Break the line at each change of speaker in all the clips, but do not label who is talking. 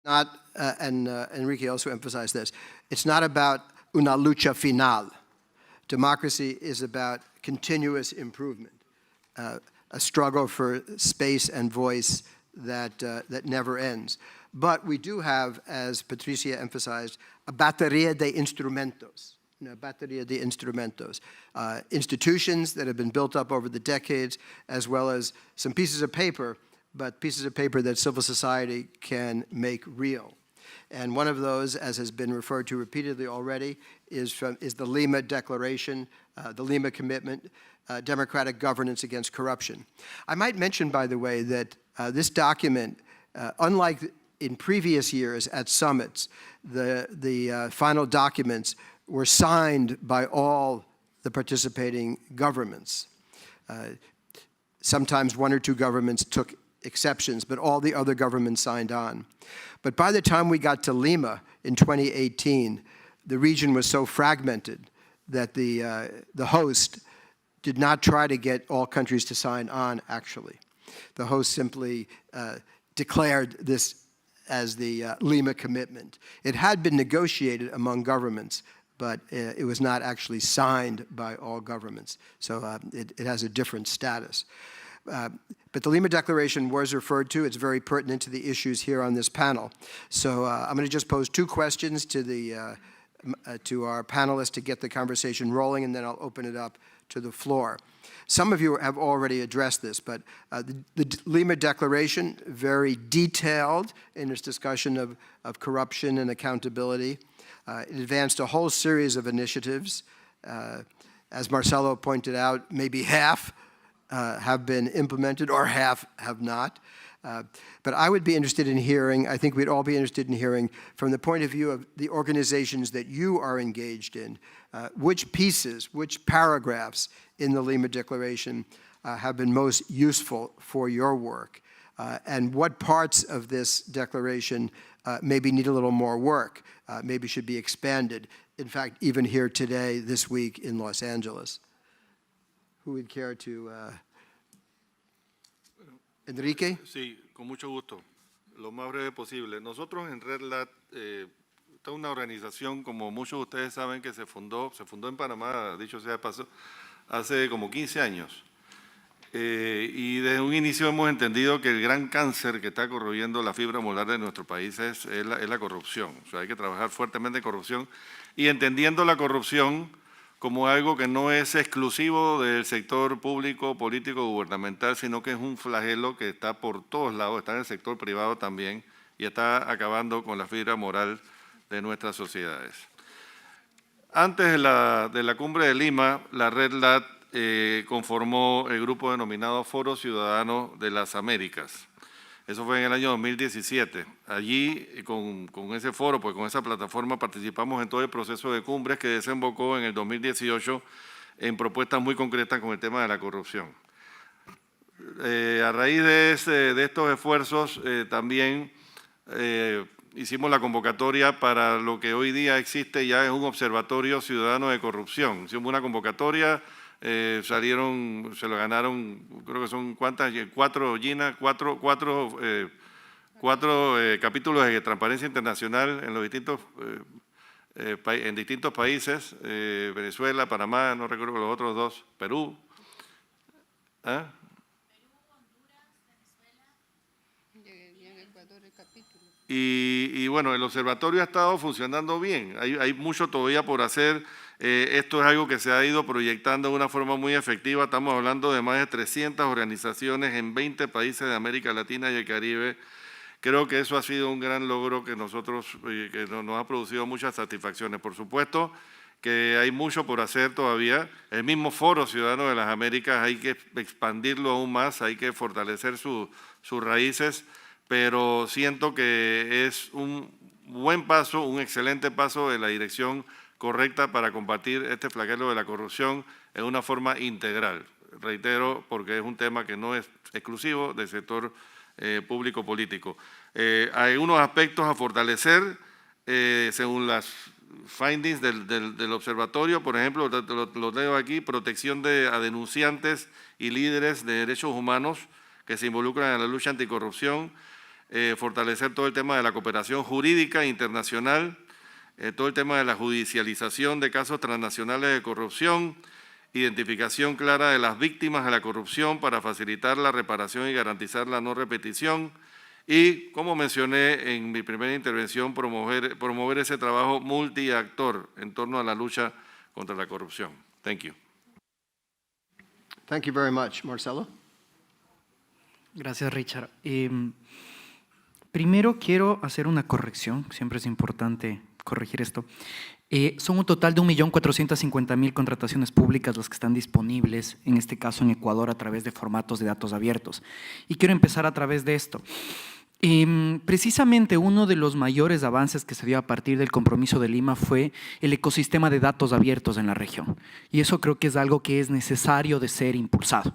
Not, and Enrique also emphasized this, it's not about una lucha final. Democracy is about continuous improvement, a struggle for space and voice that never ends. But we do have, as Patricia emphasized, a batería de instrumentos. Batería de instrumentos. Institutions that have been built up over the decades, as well as some pieces of paper, but pieces of paper that civil society can make real. And one of those, as has been referred to repeatedly already, is the Lima Declaration, the Lima Commitment, Democratic Governance Against Corruption. I might mention, by the way, that this document, unlike in previous years at summits, the final documents were signed by all the participating governments. Sometimes one or two governments took exceptions, but all the other governments signed on. But by the time we got to Lima in 2018, the region was so fragmented that the host did not try to get all countries to sign on, actually. The host simply declared this as the Lima Commitment. It had been negotiated among governments, but it was not actually signed by all governments. So it has a different status. But the Lima Declaration was referred to. It's very pertinent to the issues here on this panel. So I'm going to just pose two questions to our panelists to get the conversation rolling, and then I'll open it up to the floor. Some of you have already addressed this, but the Lima Declaration, very detailed in its discussion of corruption and accountability. It advanced a whole series of initiatives. As Marcelo pointed out, maybe half have been implemented or half have not. But I would be interested in hearing, I think we'd all be interested in hearing, from the point of view of the organizations that you are engaged in, which pieces, which paragraphs in the Lima Declaration have been most useful for your work, and what parts of this declaration maybe need a little more work, maybe should be expanded. In fact, even here today, this week in Los Angeles. Who would care to... Enrique?
Sí, con mucho gusto. Lo más breve posible. Nosotros en RedLat, esta es una organización, como muchos de ustedes saben, que se fundó en Panamá, dicho sea de paso, hace como 15 años. Y desde un inicio hemos entendido que el gran cáncer que está corroyendo la fibra molar de nuestro país es la corrupción. O sea, hay que trabajar fuertemente en corrupción y entendiendo la corrupción como algo que no es exclusivo del sector público, político, gubernamental, sino que es un flagelo que está por todos lados, está en el sector privado también y está acabando con la fibra moral de nuestras sociedades. Antes de la cumbre de Lima, la RedLat conformó el grupo denominado Foro Ciudadano de las Américas. Eso fue en el año 2017. Allí, con ese foro, pues con esa plataforma, participamos en todo el proceso de cumbres que desembocó en el 2018 en propuestas muy concretas con el tema de la corrupción. A raíz de estos esfuerzos, también hicimos la convocatoria para lo que hoy día existe ya es un observatorio ciudadano de corrupción. Hicimos una convocatoria. Salieron, se lo ganaron, creo que son cuántas, cuatro capítulos de Transparencia Internacional en los distintos países, Venezuela, Panamá, no recuerdo los otros dos, Perú. ¿Ah? Y bueno, el observatorio ha estado funcionando bien, hay mucho todavía por hacer. Esto es algo que se ha ido proyectando de una forma muy efectiva. Estamos hablando de más de 300 organizaciones en 20 países de América Latina y el Caribe. Creo que eso ha sido un gran logro que que nos ha producido muchas satisfacciones. Por supuesto que hay mucho por hacer todavía. El mismo Foro Ciudadano de las Américas hay que expandirlo aún más, hay que fortalecer sus raíces, pero siento que es un buen paso, un excelente paso en la dirección correcta para combatir este flagelo de la corrupción en una forma integral. Reitero, porque es un tema que no es exclusivo del sector público-político. Hay unos aspectos a fortalecer según las findings del observatorio, por ejemplo, lo leo aquí, protección a denunciantes y líderes de derechos humanos que se involucran en la lucha anticorrupción, fortalecer todo el tema de la cooperación jurídica internacional, todo el tema de la judicialización de casos transnacionales de corrupción, identificación clara de las víctimas de la corrupción para facilitar la reparación y garantizar la no repetición, y, como mencioné en mi primera intervención, promover ese trabajo multiactor en torno a la lucha contra la corrupción. Thank you.
Thank you very much. Marcelo?
Gracias, Richard. Primero quiero hacer una corrección, siempre es importante corregir esto. Son un total de 1.450.000 contrataciones públicas las que están disponibles, en este caso en Ecuador, a través de formatos de datos abiertos. Y quiero empezar a través de esto. Precisamente uno de los mayores avances que se dio a partir del Compromiso de Lima fue el ecosistema de datos abiertos en la región. Y eso creo que es algo que es necesario de ser impulsado.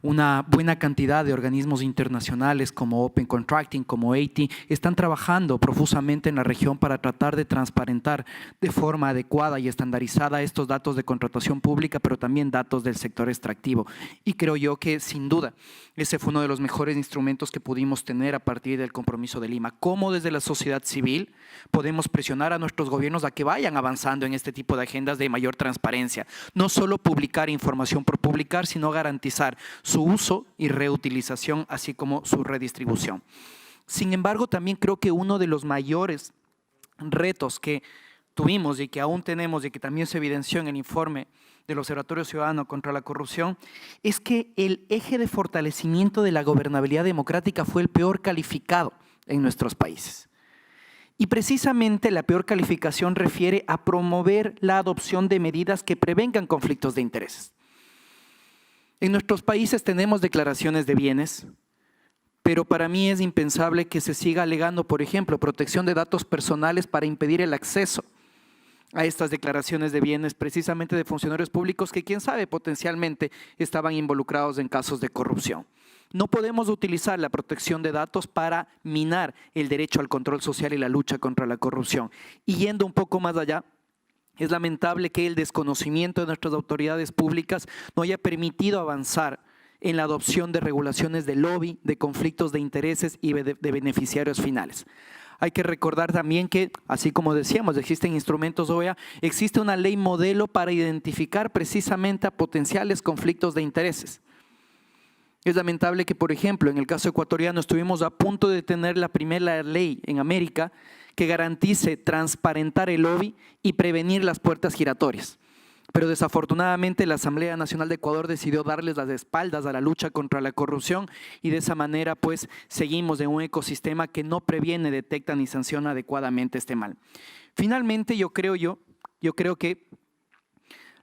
Una buena cantidad de organismos internacionales como Open Contracting, como AITI, están trabajando profusamente en la región para tratar de transparentar de forma adecuada y estandarizada estos datos de contratación pública, pero también datos del sector extractivo. Y creo yo que, sin duda, ese fue uno de los mejores instrumentos que pudimos tener a partir del Compromiso de Lima. Cómo desde la sociedad civil podemos presionar a nuestros gobiernos a que vayan avanzando en este tipo de agendas de mayor transparencia. No solo publicar información por publicar, sino garantizar su uso y reutilización, así como su redistribución. Sin embargo, también creo que uno de los mayores retos que tuvimos y que aún tenemos y que también se evidenció en el informe del Observatorio Ciudadano contra la Corrupción es que el eje de fortalecimiento de la gobernabilidad democrática fue el peor calificado en nuestros países. Y precisamente la peor calificación refiere a promover la adopción de medidas que prevengan conflictos de intereses. En nuestros países tenemos declaraciones de bienes, pero para mí es impensable que se siga alegando, por ejemplo, protección de datos personales para impedir el acceso a estas declaraciones de bienes, precisamente de funcionarios públicos que, quién sabe, potencialmente estaban involucrados en casos de corrupción. No podemos utilizar la protección de datos para minar el derecho al control social y la lucha contra la corrupción. Y yendo un poco más allá, es lamentable que el desconocimiento de nuestras autoridades públicas no haya permitido avanzar en la adopción de regulaciones de lobby, de conflictos de intereses y de beneficiarios finales. Hay que recordar también que, así como decíamos, existen instrumentos OEA, existe una ley modelo para identificar precisamente a potenciales conflictos de intereses. Es lamentable que, por ejemplo, en el caso ecuatoriano estuvimos a punto de tener la primera ley en América que garantice transparentar el lobby y prevenir las puertas giratorias. Pero desafortunadamente la Asamblea Nacional de Ecuador decidió darles las espaldas a la lucha contra la corrupción y de esa manera pues seguimos en un ecosistema que no previene, detecta ni sanciona adecuadamente este mal. Finalmente yo creo que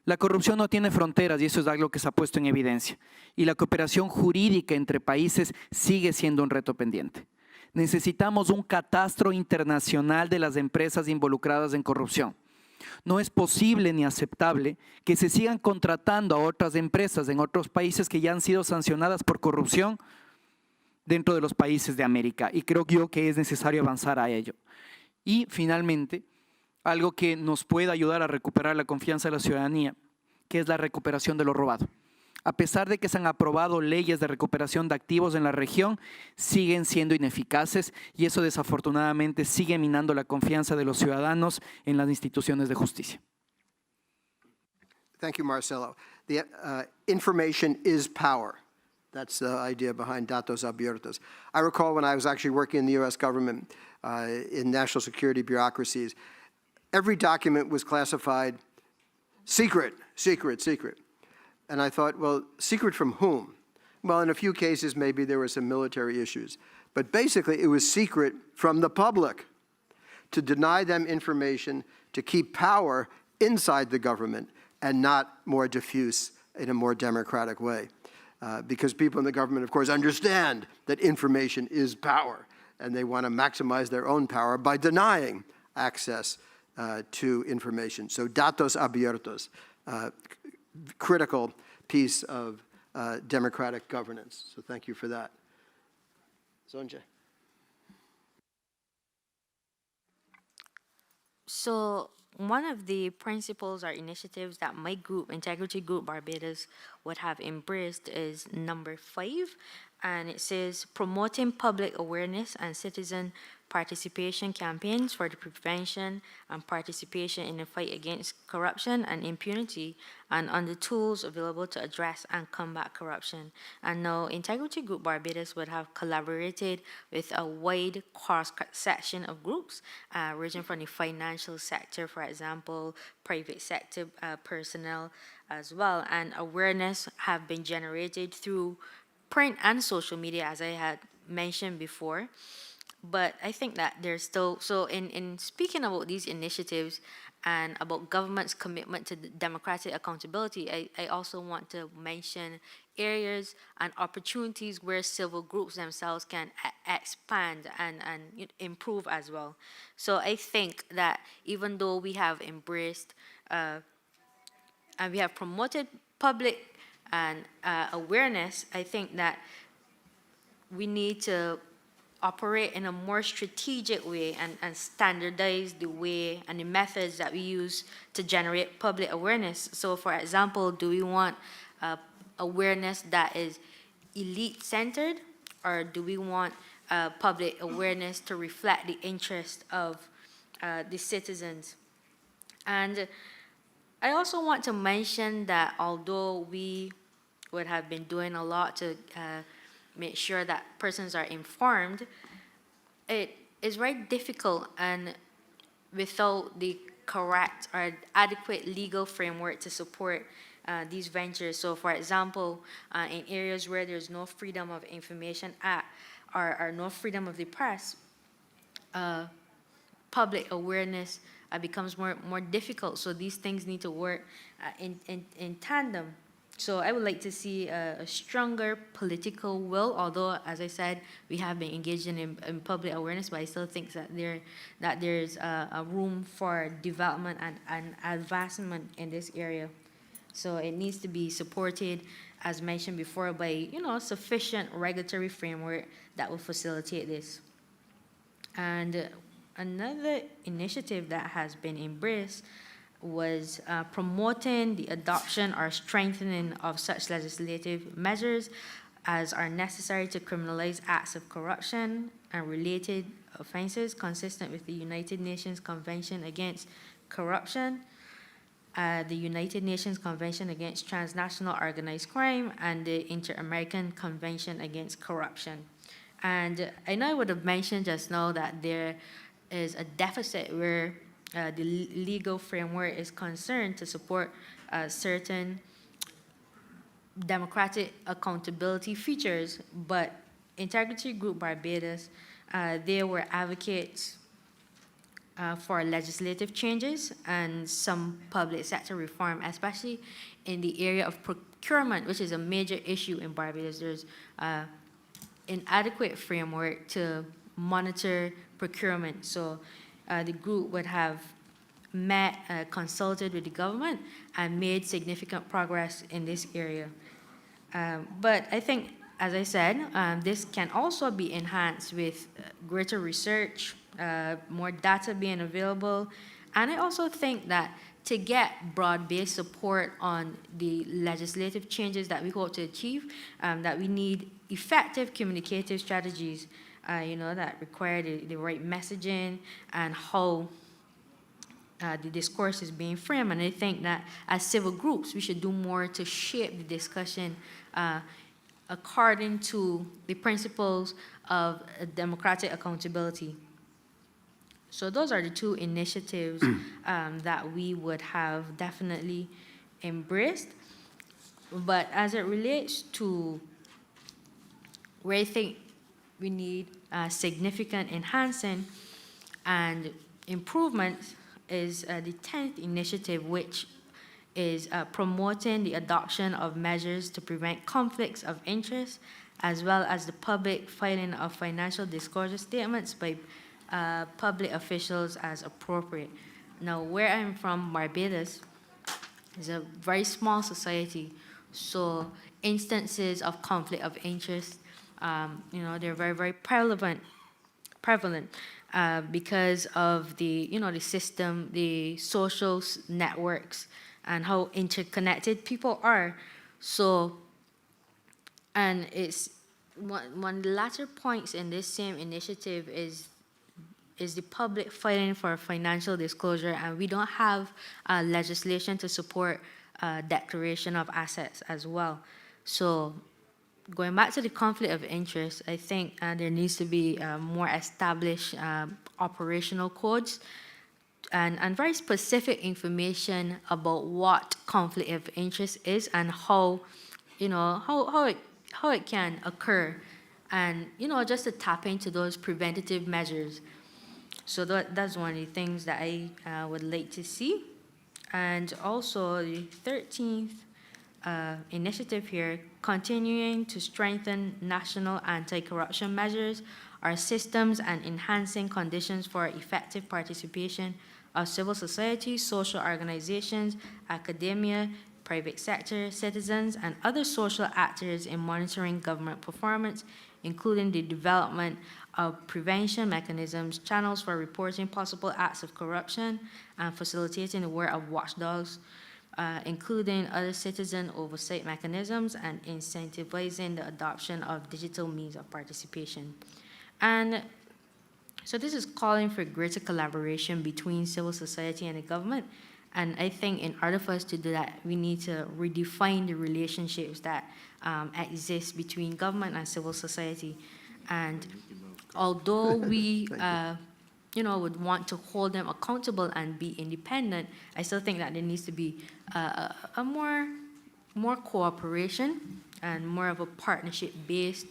la corrupción no tiene fronteras y eso es algo que se ha puesto en evidencia. Y la cooperación jurídica entre países sigue siendo un reto pendiente. Necesitamos un catastro internacional de las empresas involucradas en corrupción. No es posible ni aceptable que se sigan contratando a otras empresas en otros países que ya han sido sancionadas por corrupción dentro de los países de América. Y creo yo que es necesario avanzar a ello. Y finalmente, algo que nos puede ayudar a recuperar la confianza de la ciudadanía, que es la recuperación de lo robado. A pesar de que se han aprobado leyes de recuperación de activos en la región, siguen siendo ineficaces y eso desafortunadamente sigue minando la confianza de los ciudadanos en las instituciones de justicia.
Thank you, Marcelo. The information is power. That's the idea behind datos abiertos. I recall when I was actually working in the U.S. government in national security bureaucracies, every document was classified secret, secret, secret. And I thought, well, secret from whom? Well, in a few cases, maybe there were some military issues. But basically, it was secret from the public to deny them information, to keep power inside the government and not more diffuse in a more democratic way. Because people in the government, of course, understand that information is power, and they want to maximize their own power by denying access to information. So datos abiertos, critical piece of democratic governance. So thank you for that. Sonja.
So one of the principles or initiatives that my group, Integrity Group Barbados, would have embraced is number 5, and it says promoting public awareness and citizen participation campaigns for the prevention and participation in the fight against corruption and impunity, and on the tools available to address and combat corruption. And now Integrity Group Barbados would have collaborated with a wide cross-section of groups, ranging from the financial sector, for example, private sector personnel as well, and awareness have been generated through print and social media, as I had mentioned before. But I think that there's still, so in speaking about these initiatives and about government's commitment to democratic accountability, I also want to mention areas and opportunities where civil groups themselves can expand and improve as well. So I think that even though we have embraced and we have promoted public and awareness, I think that we need to operate in a more strategic way and standardize the way and the methods that we use to generate public awareness. So for example, do we want awareness that is elite-centered, or do we want public awareness to reflect the interest of the citizens? And I also want to mention that although we would have been doing a lot to make sure that persons are informed, it is very difficult and without the correct or adequate legal framework to support these ventures. So for example, in areas where there's no Freedom of Information Act or no freedom of the press, public awareness becomes more difficult. So these things need to work in tandem. So I would like to see a stronger political will, although, as I said, we have been engaging in public awareness, but I still think that there's a room for development and advancement in this area. So it needs to be supported, as mentioned before, by sufficient regulatory framework that will facilitate this. And another initiative that has been embraced was promoting the adoption or strengthening of such legislative measures as are necessary to criminalize acts of corruption and related offenses consistent with the United Nations Convention Against Corruption, the United Nations Convention Against Transnational Organized Crime, and the Inter-American Convention Against Corruption. And I know I would have mentioned just now that there is a deficit where the legal framework is concerned to support certain democratic accountability features, but Integrity Group Barbados, they were advocates for legislative changes and some public sector reform, especially in the area of procurement, which is a major issue in Barbados. There's inadequate framework to monitor procurement. So the group would have met, consulted with the government, and made significant progress in this area. But I think, as I said, this can also be enhanced with greater research, more data being available. And I also think that to get broad-based support on the legislative changes that we hope to achieve, that we need effective communicative strategies, that require the right messaging and how the discourse is being framed. And I think that as civil groups, we should do more to shape the discussion according to the principles of democratic accountability. So those are the two initiatives that we would have definitely embraced. But as it relates to where I think we need significant enhancing and improvements is the 10th initiative, which is promoting the adoption of measures to prevent conflicts of interest, as well as the public filing of financial disclosure statements by public officials as appropriate. Now, where I'm from, Barbados, is a very small society, so instances of conflict of interest, they're very, very prevalent. because of the, the system, the social networks, and how interconnected people are. So, and it's one of the latter points in this same initiative is the public fighting for financial disclosure, and we don't have legislation to support declaration of assets as well. So going back to the conflict of interest, I think there needs to be more established operational codes and very specific information about what conflict of interest is and how, how it can occur, and just to tap into those preventative measures. So that's one of the things that I would like to see. And also the 13th initiative here, continuing to strengthen national anti-corruption measures, our systems, and enhancing conditions for effective participation of civil society, social organizations, academia, private sector, citizens, and other social actors in monitoring government performance, including the development of prevention mechanisms, channels for reporting possible acts of corruption, and facilitating the work of watchdogs, including other citizen oversight mechanisms, and incentivizing the adoption of digital means of participation. And so this is calling for greater collaboration between civil society and the government. And I think in order for us to do that, we need to redefine the relationships that exist between government and civil society. And although we, would want to hold them accountable and be independent, I still think that there needs to be a more cooperation and more of a partnership-based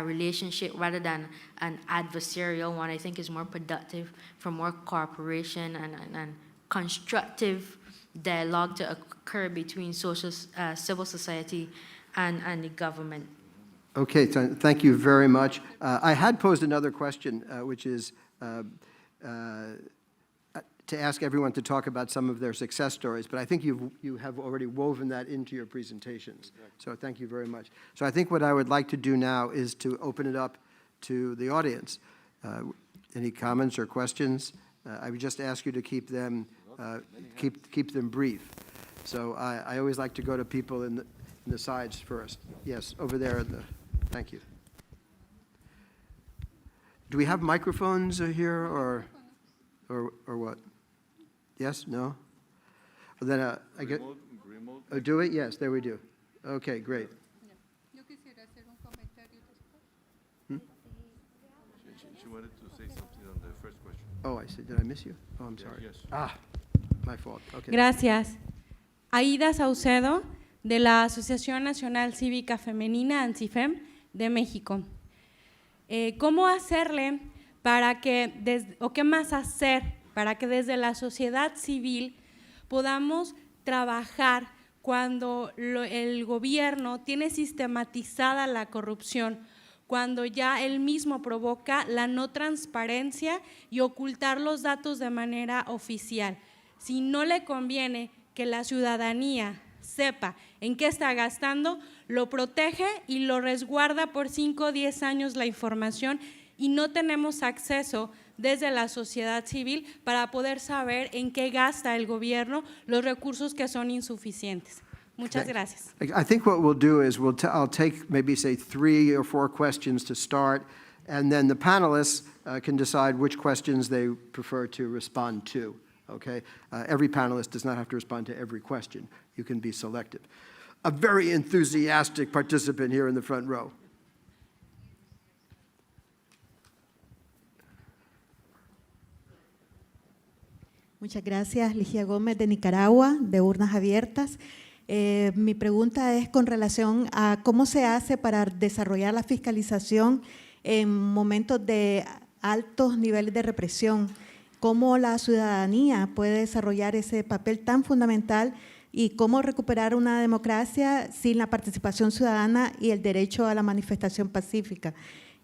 relationship rather than an adversarial one. I think is more productive for more cooperation and constructive dialogue to occur between civil society and the government.
Okay, thank you very much. I had posed another question, which is to ask everyone to talk about some of their success stories, but I think you have already woven that into your presentations. So thank you very much. So I think what I would like to do now is to open it up to the audience. Any comments or questions? I would just ask you to keep them brief. So I always like to go to people in the sides first. Yes, over there. Thank you. Do we have microphones here or what? Yes? No? Well, then I get.
Remote.
Oh, do it? Yes, there we do. Okay, great.
She wanted to say something on the first question.
Oh, I see. Did I miss you? Oh, I'm sorry.
Yes.
My fault. Okay.
Gracias. Aida Saucedo, de la Asociación Nacional Cívica Femenina, ANCIFEM, de México. ¿Cómo hacerle para que, o qué más hacer para que desde la sociedad civil podamos trabajar cuando el gobierno tiene sistematizada la corrupción, cuando ya él mismo provoca la no transparencia y ocultar los datos de manera oficial? Si no le conviene que la ciudadanía sepa en qué está gastando, lo protege y lo resguarda por 5 o 10 años la información y no tenemos acceso desde la sociedad civil para poder saber en qué gasta el gobierno los recursos que son insuficientes. Muchas gracias.
I think what we'll do is I'll take maybe, say, 3 or 4 questions to start, and then the panelists can decide which questions they prefer to respond to, okay? Every panelist does not have to respond to every question. You can be selective. A very enthusiastic participant here in the front row.
Muchas gracias, Ligia Gómez de Nicaragua, de Urnas Abiertas. Mi pregunta es con relación a cómo se hace para desarrollar la fiscalización en momentos de altos niveles de represión, cómo la ciudadanía puede desarrollar ese papel tan fundamental y cómo recuperar una democracia sin la participación ciudadana y el derecho a la manifestación pacífica.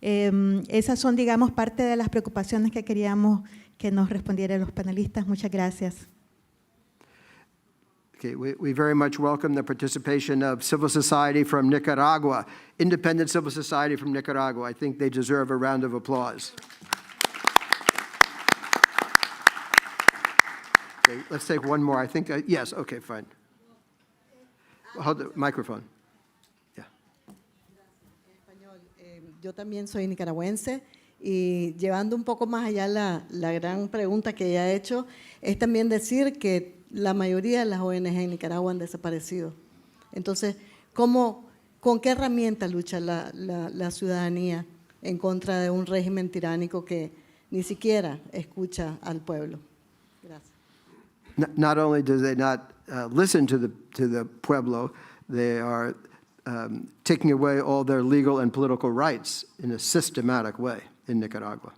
Esas son, digamos, parte de las preocupaciones que queríamos que nos respondieran los panelistas. Muchas gracias.
Okay, we very much welcome the participation of civil society from Nicaragua, independent civil society from Nicaragua. I think they deserve a round of applause. Okay, let's take one more. I think, yes, okay, fine. Hold the microphone. Yeah.
Yo también soy nicaragüense y llevando un poco más allá la gran pregunta que ella ha hecho, es también decir que la mayoría de las ONG en Nicaragua han desaparecido. Entonces, ¿con qué herramienta lucha la ciudadanía en contra de un régimen tiránico que ni siquiera escucha al pueblo? Gracias.
Not only do they not listen to the pueblo, they are taking away all their legal and political rights in a systematic way in Nicaragua.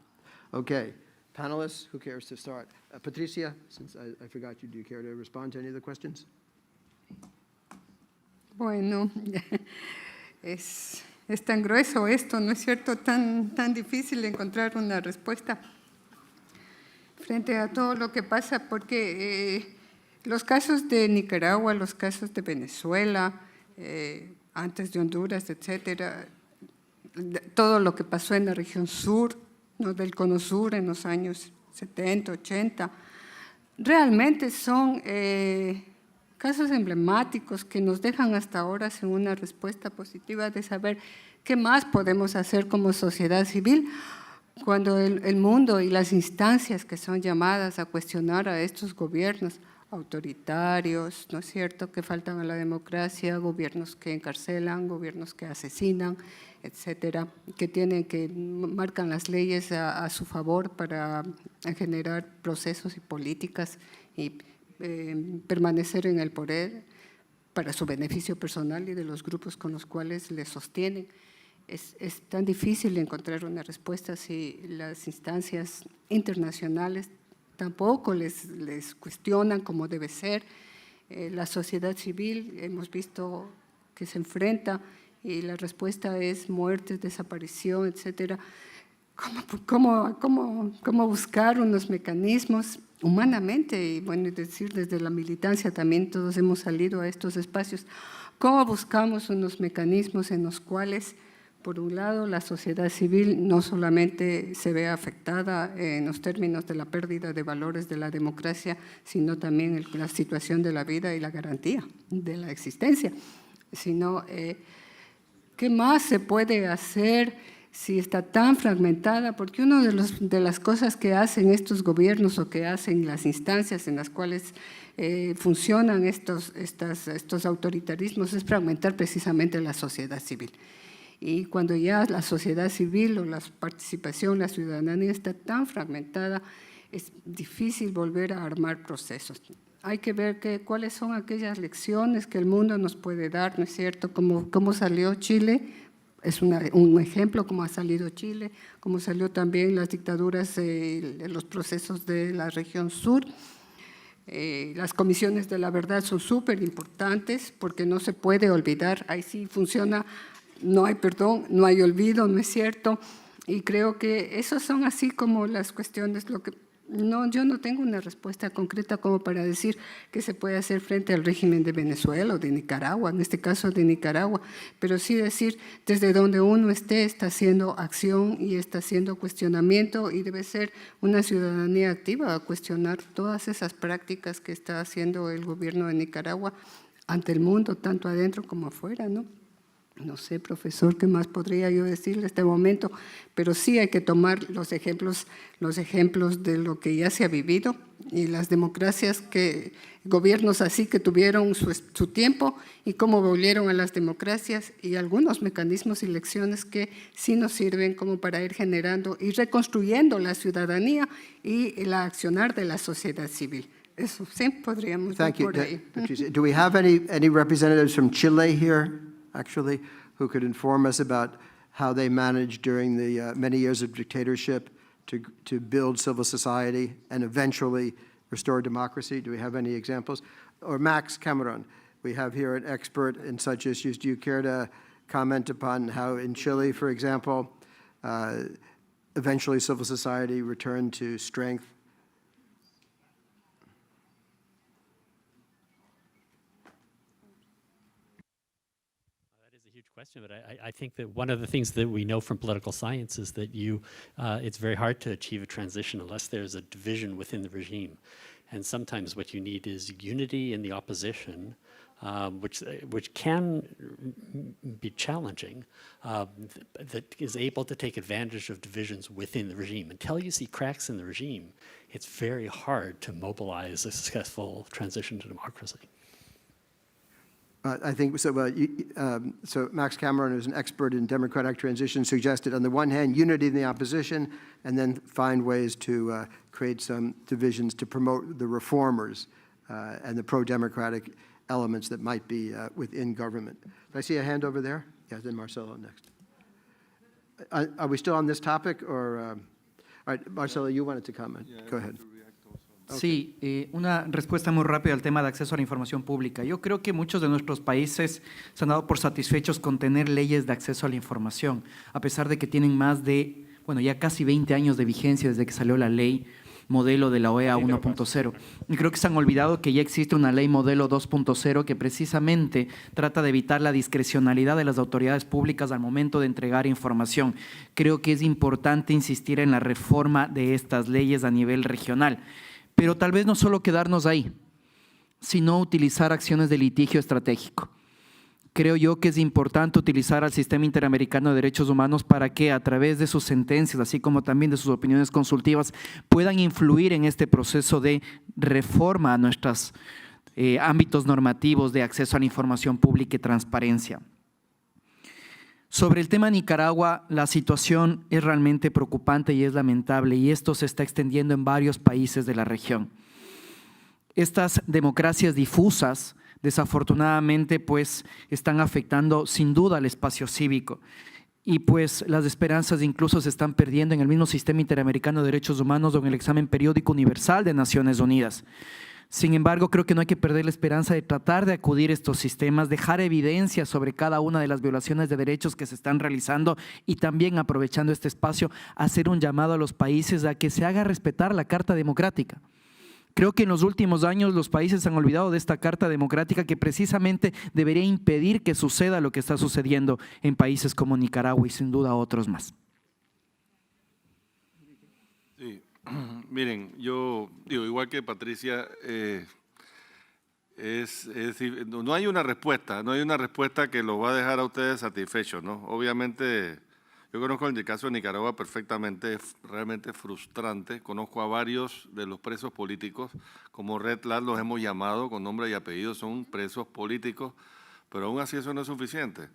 Okay, panelists, who cares to start? Patricia, since I forgot you, do you care to respond to any of the questions?
Bueno, es tan grueso esto, ¿no es cierto? Tan difícil encontrar una respuesta frente a todo lo que pasa, porque los casos de Nicaragua, los casos de Venezuela, antes de Honduras, etcétera, todo lo que pasó en la región sur, ¿no?, del Cono Sur en los años 70, 80, realmente son casos emblemáticos que nos dejan hasta ahora sin una respuesta positiva de saber qué más podemos hacer como sociedad civil cuando el mundo y las instancias que son llamadas a cuestionar a estos gobiernos autoritarios, ¿no es cierto?, que faltan a la democracia, gobiernos que encarcelan, gobiernos que asesinan, etcétera, que marcan las leyes a su favor para generar procesos y políticas y permanecer en el poder para su beneficio personal y de los grupos con los cuales le sostienen. Es tan difícil encontrar una respuesta si las instancias internacionales tampoco les cuestionan como debe ser. La sociedad civil hemos visto que se enfrenta y la respuesta es muerte, desaparición, etcétera. ¿Cómo buscar unos mecanismos humanamente? Y bueno, es decir, desde la militancia también todos hemos salido a estos espacios. ¿Cómo buscamos unos mecanismos en los cuales, por un lado, la sociedad civil no solamente se ve afectada en los términos de la pérdida de valores de la democracia, sino también en la situación de la vida y la garantía de la existencia, sino qué más se puede hacer si está tan fragmentada? Porque una de las cosas que hacen estos gobiernos o que hacen las instancias en las cuales funcionan estos autoritarismos es fragmentar precisamente la sociedad civil. Y cuando ya la sociedad civil o la participación, la ciudadanía está tan fragmentada, es difícil volver a armar procesos. Hay que ver cuáles son aquellas lecciones que el mundo nos puede dar, ¿no es cierto? Cómo salió Chile, es un ejemplo, cómo ha salido Chile, cómo salió también las dictaduras, los procesos de la región sur. Las comisiones de la verdad son súper importantes porque no se puede olvidar, ahí sí funciona, no hay perdón, no hay olvido, ¿no es cierto? Y creo que esas son así como las cuestiones, yo no tengo una respuesta concreta como para decir qué se puede hacer frente al régimen de Venezuela o de Nicaragua, en este caso de Nicaragua, pero sí decir desde donde uno está haciendo acción y está haciendo cuestionamiento y debe ser una ciudadanía activa a cuestionar todas esas prácticas que está haciendo el gobierno de Nicaragua ante el mundo, tanto adentro como afuera, ¿no? No sé, profesor, qué más podría yo decirle en este momento, pero sí hay que tomar los ejemplos de lo que ya se ha vivido y las democracias, gobiernos así que tuvieron su tiempo y cómo volvieron a las democracias y algunos mecanismos y lecciones que sí nos sirven como para ir generando y reconstruyendo la ciudadanía y el accionar de la sociedad civil. Eso sí, podríamos ver por ahí.
Patricia. Do we have any representatives from Chile here, actually, who could inform us about how they managed during the many years of dictatorship to build civil society and eventually restore democracy? Do we have any examples? Or Max Cameron, we have here an expert in such issues. Do you care to comment upon how in Chile, for example, eventually civil society returned to strength?
Question, but I think that one of the things that we know from political science is that it's very hard to achieve a transition unless there's a division within the regime. And sometimes what you need is unity in the opposition, which can be challenging, that is able to take advantage of divisions within the regime. Until you see cracks in the regime, it's very hard to mobilize a successful transition to democracy.
I think so. So Max Cameron, who's an expert in democratic transition, suggested on the one hand unity in the opposition, and then find ways to create some divisions to promote the reformers and the pro-democratic elements that might be within government. Did I see a hand over there? Yeah, then Marcelo next. Are we still on this topic, or? All right, Marcelo, you wanted to comment. Go ahead.
Sí, una respuesta muy rápida al tema de acceso a la información pública. Yo creo que muchos de nuestros países se han dado por satisfechos con tener leyes de acceso a la información, a pesar de que tienen más de, bueno, ya casi 20 años de vigencia desde que salió la ley modelo de la OEA 1.0. Y creo que se han olvidado que ya existe una ley modelo 2.0 que precisamente trata de evitar la discrecionalidad de las autoridades públicas al momento de entregar información. Creo que es importante insistir en la reforma de estas leyes a nivel regional. Pero tal vez no solo quedarnos ahí, sino utilizar acciones de litigio estratégico. Creo yo que es importante utilizar al Sistema Interamericano de Derechos Humanos para que a través de sus sentencias, así como también de sus opiniones consultivas, puedan influir en este proceso de reforma a nuestros ámbitos normativos de acceso a la información pública y transparencia. Sobre el tema Nicaragua, la situación es realmente preocupante y es lamentable, y esto se está extendiendo en varios países de la región. Estas democracias difusas, desafortunadamente, pues están afectando sin duda al espacio cívico, y pues las esperanzas incluso se están perdiendo en el mismo Sistema Interamericano de Derechos Humanos o en el examen periódico universal de Naciones Unidas. Sin embargo, creo que no hay que perder la esperanza de tratar de acudir a estos sistemas, dejar evidencia sobre cada una de las violaciones de derechos que se están realizando, y también, aprovechando este espacio, hacer un llamado a los países a que se haga respetar la Carta Democrática. Creo que en los últimos años los países se han olvidado de esta Carta Democrática que precisamente debería impedir que suceda lo que está sucediendo en países como Nicaragua y sin duda otros más.
Sí. Miren, yo digo, igual que Patricia, no hay una respuesta que los va a dejar a ustedes satisfechos, ¿no? Obviamente, yo conozco el caso de Nicaragua perfectamente, es realmente frustrante. Conozco a varios de los presos políticos, como Red Lad los hemos llamado con nombre y apellido, son presos políticos, pero aún así eso no es suficiente.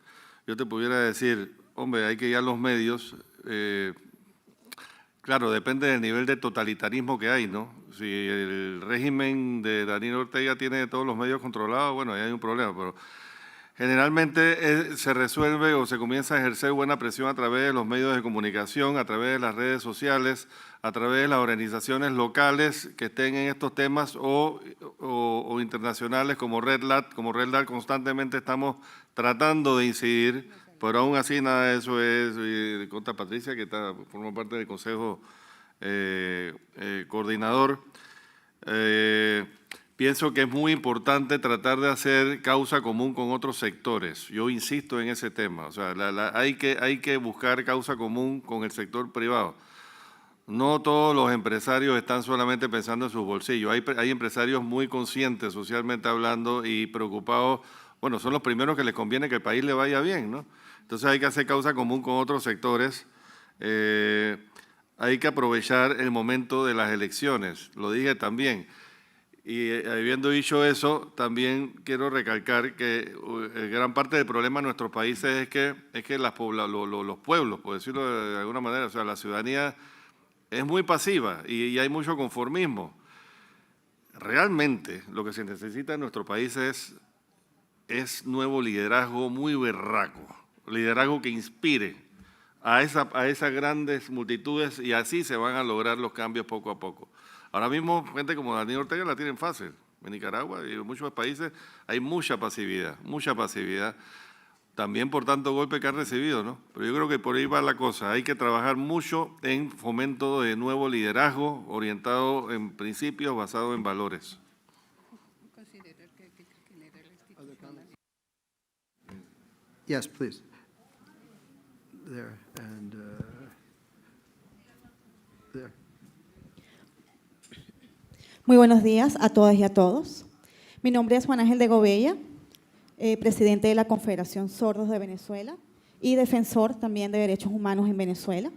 Yo te pudiera decir, hombre, hay que ir a los medios. Claro, depende del nivel de totalitarismo que hay, ¿no? Si el régimen de Daniel Ortega tiene todos los medios controlados, bueno, ahí hay un problema, pero generalmente se resuelve o se comienza a ejercer buena presión a través de los medios de comunicación, a través de las redes sociales, a través de las organizaciones locales que estén en estos temas o internacionales como Red Lad. Como Red Lad constantemente estamos tratando de incidir. Pero aún así nada de eso es, contra Patricia, que forma parte del Consejo Coordinador. Pienso que es muy importante tratar de hacer causa común con otros sectores. Yo insisto en ese tema. O sea, hay que buscar causa común con el sector privado. No todos los empresarios están solamente pensando en sus bolsillos. Hay empresarios muy conscientes, socialmente hablando, y preocupados. Bueno, son los primeros que les conviene que el país le vaya bien, ¿no? Entonces hay que hacer causa común con otros sectores. Hay que aprovechar el momento de las elecciones, lo dije también. Y habiendo dicho eso, también quiero recalcar que gran parte del problema en nuestros países es que los pueblos, por decirlo de alguna manera, o sea, la ciudadanía es muy pasiva y hay mucho conformismo. Realmente lo que se necesita en nuestro país es nuevo liderazgo muy berraco, liderazgo que inspire a esas grandes multitudes, y así se van a lograr los cambios poco a poco. Ahora mismo gente como Daniel Ortega la tienen fácil. En Nicaragua y en muchos países hay mucha pasividad, también por tanto golpe que han recibido, ¿no? Pero yo creo que por ahí va la cosa. Hay que trabajar mucho en fomento de nuevo liderazgo orientado en principios, basado en valores.
Yes, please. There and there.
Muy buenos días a todas y a todos. Mi nombre es Juan Ángel de Gobella, presidente de la Confederación Sordos de Venezuela y defensor también de derechos humanos en Venezuela.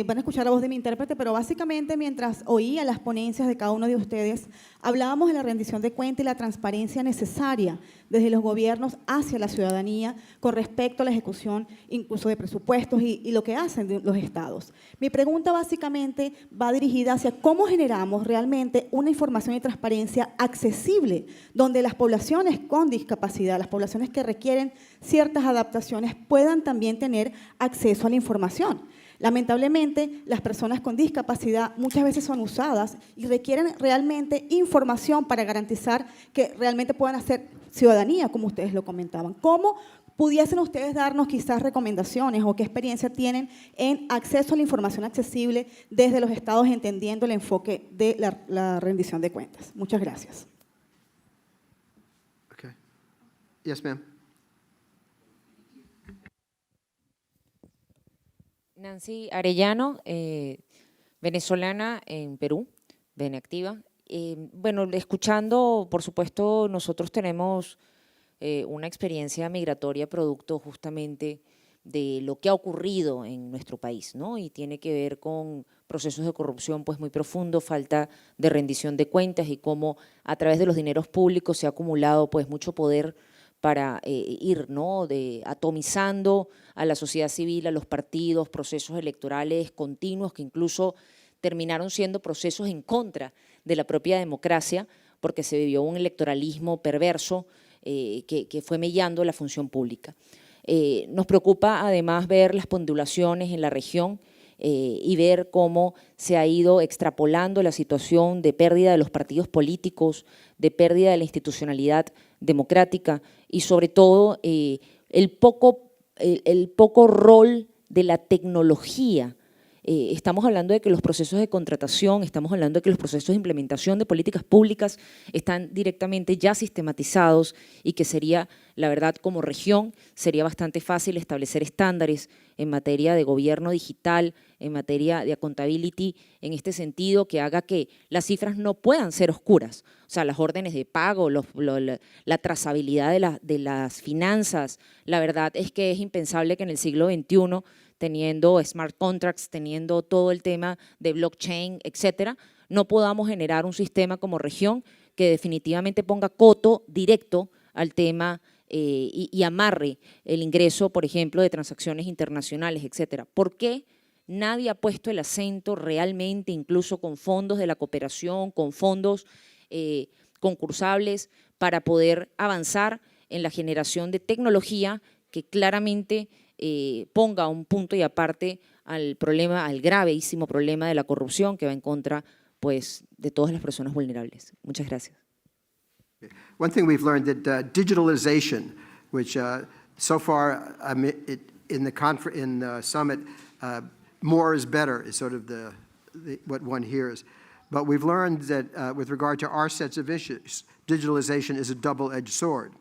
Van a escuchar la voz de mi intérprete, pero básicamente mientras oía las ponencias de cada uno de ustedes, hablábamos de la rendición de cuentas y la transparencia necesaria desde los gobiernos hacia la ciudadanía con respecto a la ejecución incluso de presupuestos y lo que hacen los estados. Mi pregunta básicamente va dirigida hacia cómo generamos realmente una información y transparencia accesible, donde las poblaciones con discapacidad, las poblaciones que requieren ciertas adaptaciones puedan también tener acceso a la información. Lamentablemente, las personas con discapacidad muchas veces son usadas y requieren realmente información para garantizar que realmente puedan hacer ciudadanía, como ustedes lo comentaban. ¿Cómo pudiesen ustedes darnos quizás recomendaciones o qué experiencia tienen en acceso a la información accesible desde los estados, entendiendo el enfoque de la rendición de cuentas? Muchas gracias.
Okay. Yes, ma'am.
Nancy Arellano, venezolana en Perú, Veneactiva. Bueno, escuchando, por supuesto, nosotros tenemos una experiencia migratoria producto justamente de lo que ha ocurrido en nuestro país, ¿no? Y tiene que ver con procesos de corrupción pues muy profundos, falta de rendición de cuentas y cómo a través de los dineros públicos se ha acumulado pues mucho poder para ir, ¿no?, atomizando a la sociedad civil, a los partidos, procesos electorales continuos que incluso terminaron siendo procesos en contra de la propia democracia porque se vivió un electoralismo perverso que fue mellando la función pública. Nos preocupa además ver las pendulaciones en la región y ver cómo se ha ido extrapolando la situación de pérdida de los partidos políticos, de pérdida de la institucionalidad democrática y sobre todo el poco rol de la tecnología. Estamos hablando de que los procesos de contratación, estamos hablando de que los procesos de implementación de políticas públicas están directamente ya sistematizados y que sería, la verdad, como región, sería bastante fácil establecer estándares en materia de gobierno digital, en materia de accountability, en este sentido que haga que las cifras no puedan ser oscuras. O sea, las órdenes de pago, la trazabilidad de las finanzas, la verdad es que es impensable que en el siglo XXI, teniendo smart contracts, teniendo todo el tema de blockchain, etcétera, no podamos generar un sistema como región que definitivamente ponga coto directo al tema y amarre el ingreso, por ejemplo, de transacciones internacionales, etcétera. ¿Por qué nadie ha puesto el acento realmente, incluso con fondos de la cooperación, con fondos concursables, para poder avanzar en la generación de tecnología que claramente ponga un punto y aparte al problema, al gravísimo problema de la corrupción que va en contra pues, de todas las personas vulnerables? Muchas gracias.
One thing we've learned that digitalization, which so far in the summit, more is better is sort of what one hears. But we've learned that with regard to our sets of issues, digitalization is a double-edged sword.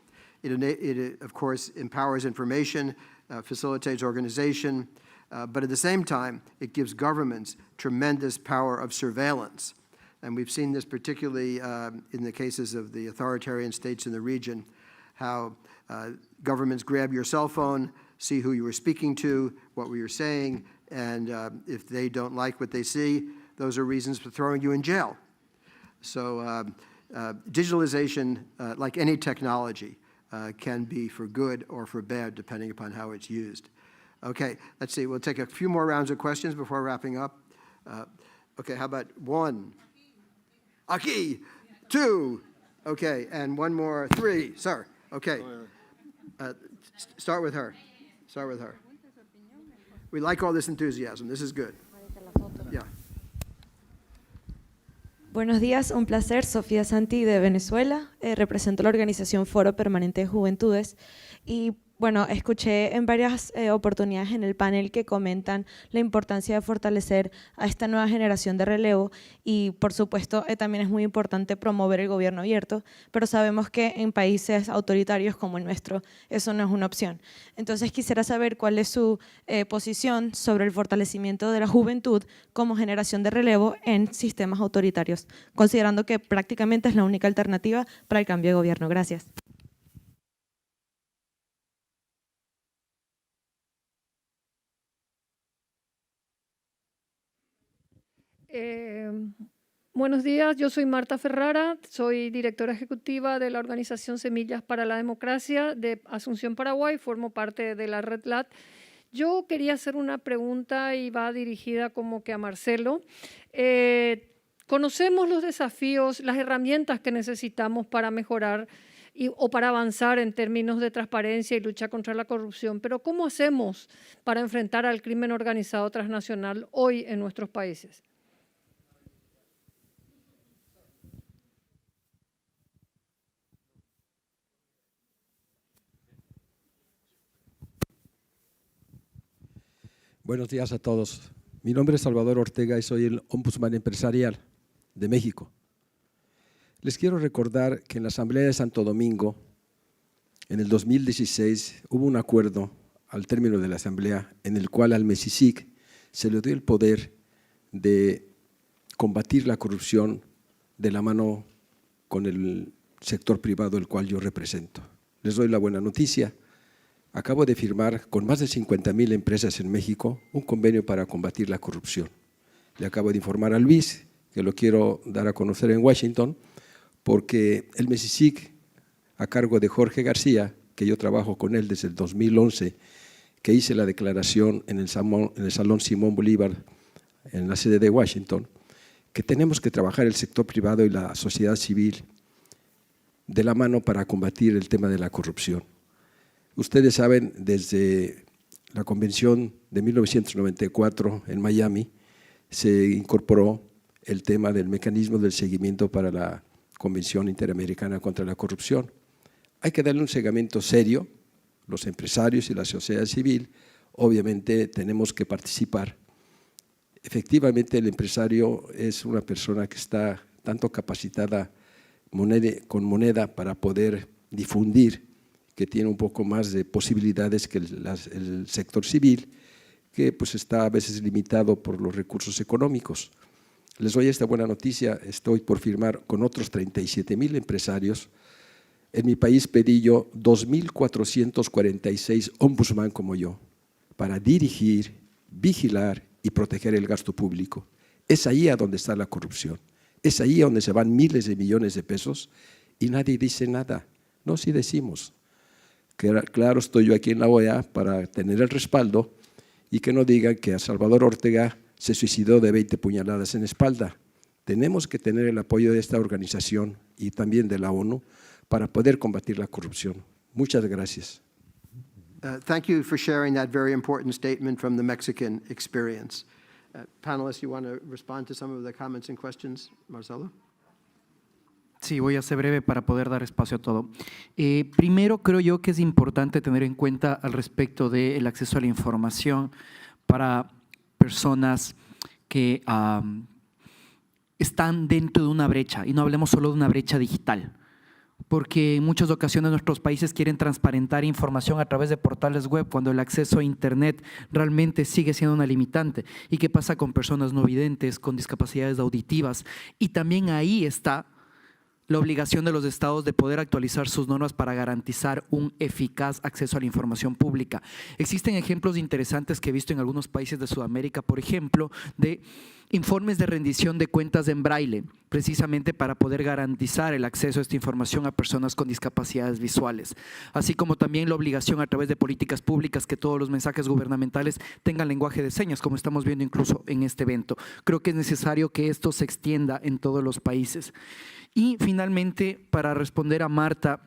It, of course, empowers information, facilitates organization, but at the same time, it gives governments tremendous power of surveillance. And we've seen this particularly in the cases of the authoritarian states in the region, how governments grab your cell phone, see who you were speaking to, what we were saying, and if they don't like what they see, those are reasons for throwing you in jail. So digitalization, like any technology, can be for good or for bad, depending upon how it's used. Okay, let's see. We'll take a few more rounds of questions before wrapping up. Okay, how about one? Aquí. Two. Okay, and one more. Three. Sir. Okay. Start with her. Start with her. We like all this enthusiasm. This is good. Yeah.
Buenos días, un placer. Sofía Santi de Venezuela. Represento la organización Foro Permanente de Juventudes y Bueno, escuché en varias oportunidades en el panel que comentan la importancia de fortalecer a esta nueva generación de relevo y, por supuesto, también es muy importante promover el gobierno abierto, pero sabemos que en países autoritarios como el nuestro eso no es una opción. Entonces, quisiera saber cuál es su posición sobre el fortalecimiento de la juventud como generación de relevo en sistemas autoritarios, considerando que prácticamente es la única alternativa para el cambio de gobierno. Gracias.
Buenos días, yo soy Marta Ferrara, soy directora ejecutiva de la organización Semillas para la Democracia de Asunción, Paraguay, formo parte de la Red LAT. Yo quería hacer una pregunta y va dirigida como que a Marcelo. Conocemos los desafíos, las herramientas que necesitamos para mejorar o para avanzar en términos de transparencia y lucha contra la corrupción, pero ¿cómo hacemos para enfrentar al crimen organizado transnacional hoy en nuestros países?
Buenos días a todos. Mi nombre es Salvador Ortega y soy el Ombudsman Empresarial de México. Les quiero recordar que en la Asamblea de Santo Domingo, en el 2016, hubo un acuerdo al término de la Asamblea en el cual al MECICIC se le dio el poder de combatir la corrupción de la mano con el sector privado, el cual yo represento. Les doy la buena noticia. Acabo de firmar con más de 50,000 empresas en México un convenio para combatir la corrupción. Le acabo de informar a Luis, que lo quiero dar a conocer en Washington, porque el MECICIC, a cargo de Jorge García, que yo trabajo con él desde el 2011, que hice la declaración en el Salón Simón Bolívar, en la sede de Washington, que tenemos que trabajar el sector privado y la sociedad civil de la mano para combatir el tema de la corrupción. Ustedes saben, desde la Convención de 1994 en Miami, se incorporó el tema del mecanismo del seguimiento para la Convención Interamericana contra la Corrupción. Hay que darle un seguimiento serio, los empresarios y la sociedad civil, obviamente tenemos que participar. Efectivamente, el empresario es una persona que está tanto capacitada con moneda para poder difundir, que tiene un poco más de posibilidades que el sector civil, que pues está a veces limitado por los recursos económicos. Les doy esta buena noticia, estoy por firmar con otros 37,000 empresarios. En mi país pedí yo 2,446 ombudsman como yo, para dirigir, vigilar y proteger el gasto público. Es ahí a donde está la corrupción, es ahí a donde se van miles de millones de pesos y nadie dice nada. No, sí decimos. Claro, estoy yo aquí en la OEA para tener el respaldo y que no digan que a Salvador Ortega se suicidó de 20 puñaladas en la espalda. Tenemos que tener el apoyo de esta organización y también de la ONU para poder combatir la corrupción. Muchas gracias.
Thank you for sharing that very important statement from the Mexican experience. Panelists, you want to respond to some of the comments and questions? Marcelo?
Sí, voy a ser breve para poder dar espacio a todo. Primero, creo yo que es importante tener en cuenta al respecto del acceso a la información para personas que están dentro de una brecha, y no hablemos solo de una brecha digital, porque en muchas ocasiones nuestros países quieren transparentar información a través de portales web cuando el acceso a Internet realmente sigue siendo una limitante. ¿Y qué pasa con personas no videntes, con discapacidades auditivas? Y también ahí está la obligación de los estados de poder actualizar sus normas para garantizar un eficaz acceso a la información pública. Existen ejemplos interesantes que he visto en algunos países de Sudamérica, por ejemplo, de informes de rendición de cuentas en braille, precisamente para poder garantizar el acceso a esta información a personas con discapacidades visuales, así como también la obligación a través de políticas públicas que todos los mensajes gubernamentales tengan lenguaje de señas, como estamos viendo incluso en este evento. Creo que es necesario que esto se extienda en todos los países. Y finalmente, para responder a Marta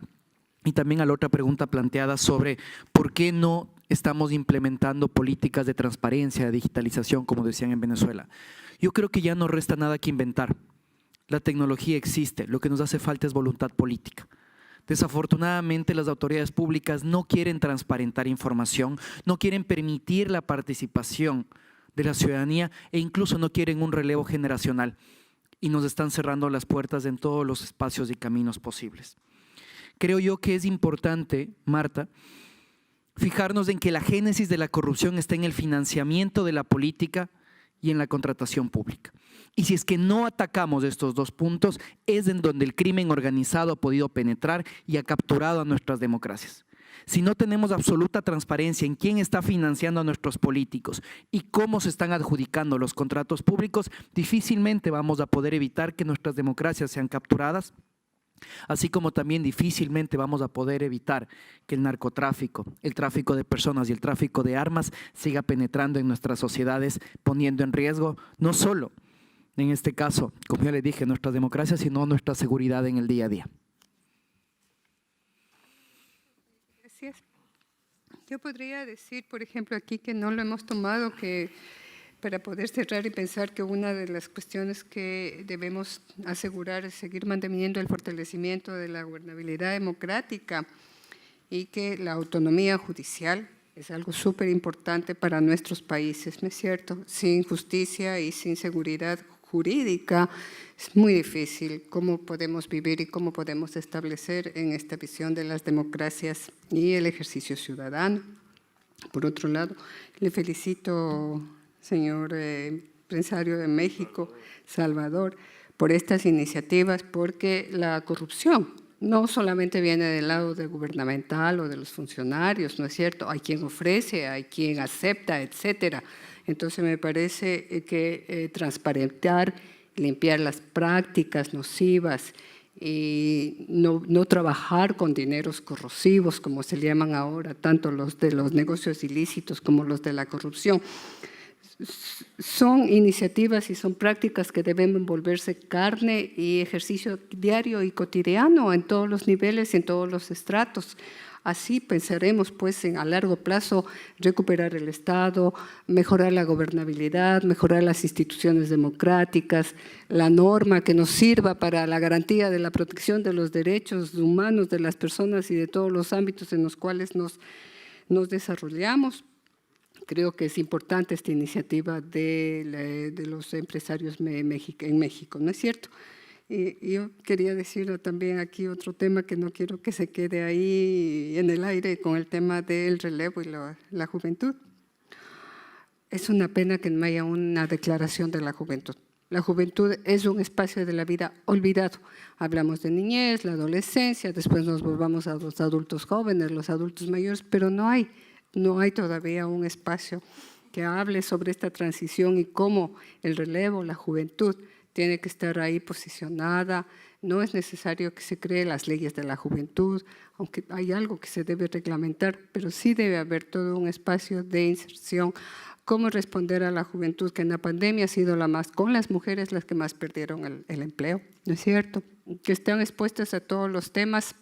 y también a la otra pregunta planteada sobre por qué no estamos implementando políticas de transparencia, de digitalización, como decían en Venezuela. Yo creo que ya no resta nada que inventar. La tecnología existe, lo que nos hace falta es voluntad política. Desafortunadamente, las autoridades públicas no quieren transparentar información, no quieren permitir la participación de la ciudadanía e incluso no quieren un relevo generacional y nos están cerrando las puertas en todos los espacios y caminos posibles. Creo yo que es importante, Marta, fijarnos en que la génesis de la corrupción está en el financiamiento de la política y en la contratación pública. Y si es que no atacamos estos dos puntos, es en donde el crimen organizado ha podido penetrar y ha capturado a nuestras democracias. Si no tenemos absoluta transparencia en quién está financiando a nuestros políticos y cómo se están adjudicando los contratos públicos, difícilmente vamos a poder evitar que nuestras democracias sean capturadas, así como también difícilmente vamos a poder evitar que el narcotráfico, el tráfico de personas y el tráfico de armas siga penetrando en nuestras sociedades, poniendo en riesgo no solo, en este caso, como ya le dije, nuestras democracias, sino nuestra seguridad en el día a día.
Gracias. Yo podría decir, por ejemplo, aquí que no lo hemos tomado, que para poder cerrar y pensar que una de las cuestiones que debemos asegurar es seguir manteniendo el fortalecimiento de la gobernabilidad democrática y que la autonomía judicial es algo súper importante para nuestros países, ¿no es cierto? Sin justicia y sin seguridad jurídica es muy difícil cómo podemos vivir y cómo podemos establecer en esta visión de las democracias y el ejercicio ciudadano. Por otro lado, le felicito, señor empresario de México, Salvador, por estas iniciativas, porque la corrupción no solamente viene del lado de gubernamental o de los funcionarios, ¿no es cierto? Hay quien ofrece, hay quien acepta, etcétera. Entonces me parece que transparentar, limpiar las prácticas nocivas y no trabajar con dineros corrosivos, como se llaman ahora, tanto los de los negocios ilícitos como los de la corrupción, son iniciativas y son prácticas que deben volverse carne y ejercicio diario y cotidiano en todos los niveles y en todos los estratos. Así pensaremos, pues, a largo plazo, recuperar el Estado, mejorar la gobernabilidad, mejorar las instituciones democráticas, la norma que nos sirva para la garantía de la protección de los derechos humanos de las personas y de todos los ámbitos en los cuales nos desarrollamos. Creo que es importante esta iniciativa de los empresarios en México, ¿no es cierto? Y yo quería decir también aquí otro tema que no quiero que se quede ahí en el aire con el tema del relevo y la juventud. Es una pena que no haya una declaración de la juventud. La juventud es un espacio de la vida olvidado. Hablamos de niñez, la adolescencia, después nos volvamos a los adultos jóvenes, los adultos mayores, pero no hay todavía un espacio que hable sobre esta transición y cómo el relevo, la juventud, tiene que estar ahí posicionada. No es necesario que se creen las leyes de la juventud, aunque hay algo que se debe reglamentar, pero sí debe haber todo un espacio de inserción. Cómo responder a la juventud, que en la pandemia ha sido con las mujeres las que más perdieron el empleo, ¿no es cierto? Que están expuestas a todos los temas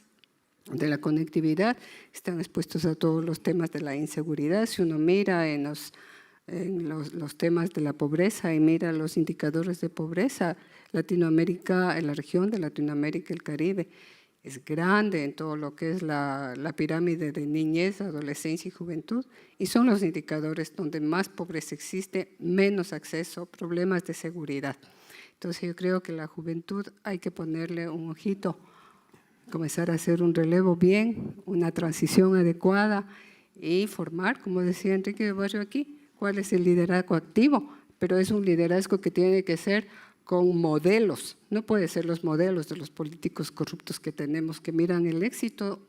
de la conectividad, están expuestos a todos los temas de la inseguridad. Si uno mira en los temas de la pobreza y mira los indicadores de pobreza, Latinoamérica, en la región de Latinoamérica y el Caribe, es grande en todo lo que es la pirámide de niñez, adolescencia y juventud, y son los indicadores donde más pobreza existe, menos acceso, problemas de seguridad. Entonces yo creo que la juventud hay que ponerle un ojito, comenzar a hacer un relevo bien, una transición adecuada y formar, como decía Enrique de Barrio aquí, cuál es el liderazgo activo, pero es un liderazgo que tiene que ser con modelos, no puede ser los modelos de los políticos corruptos que tenemos, que miran el éxito,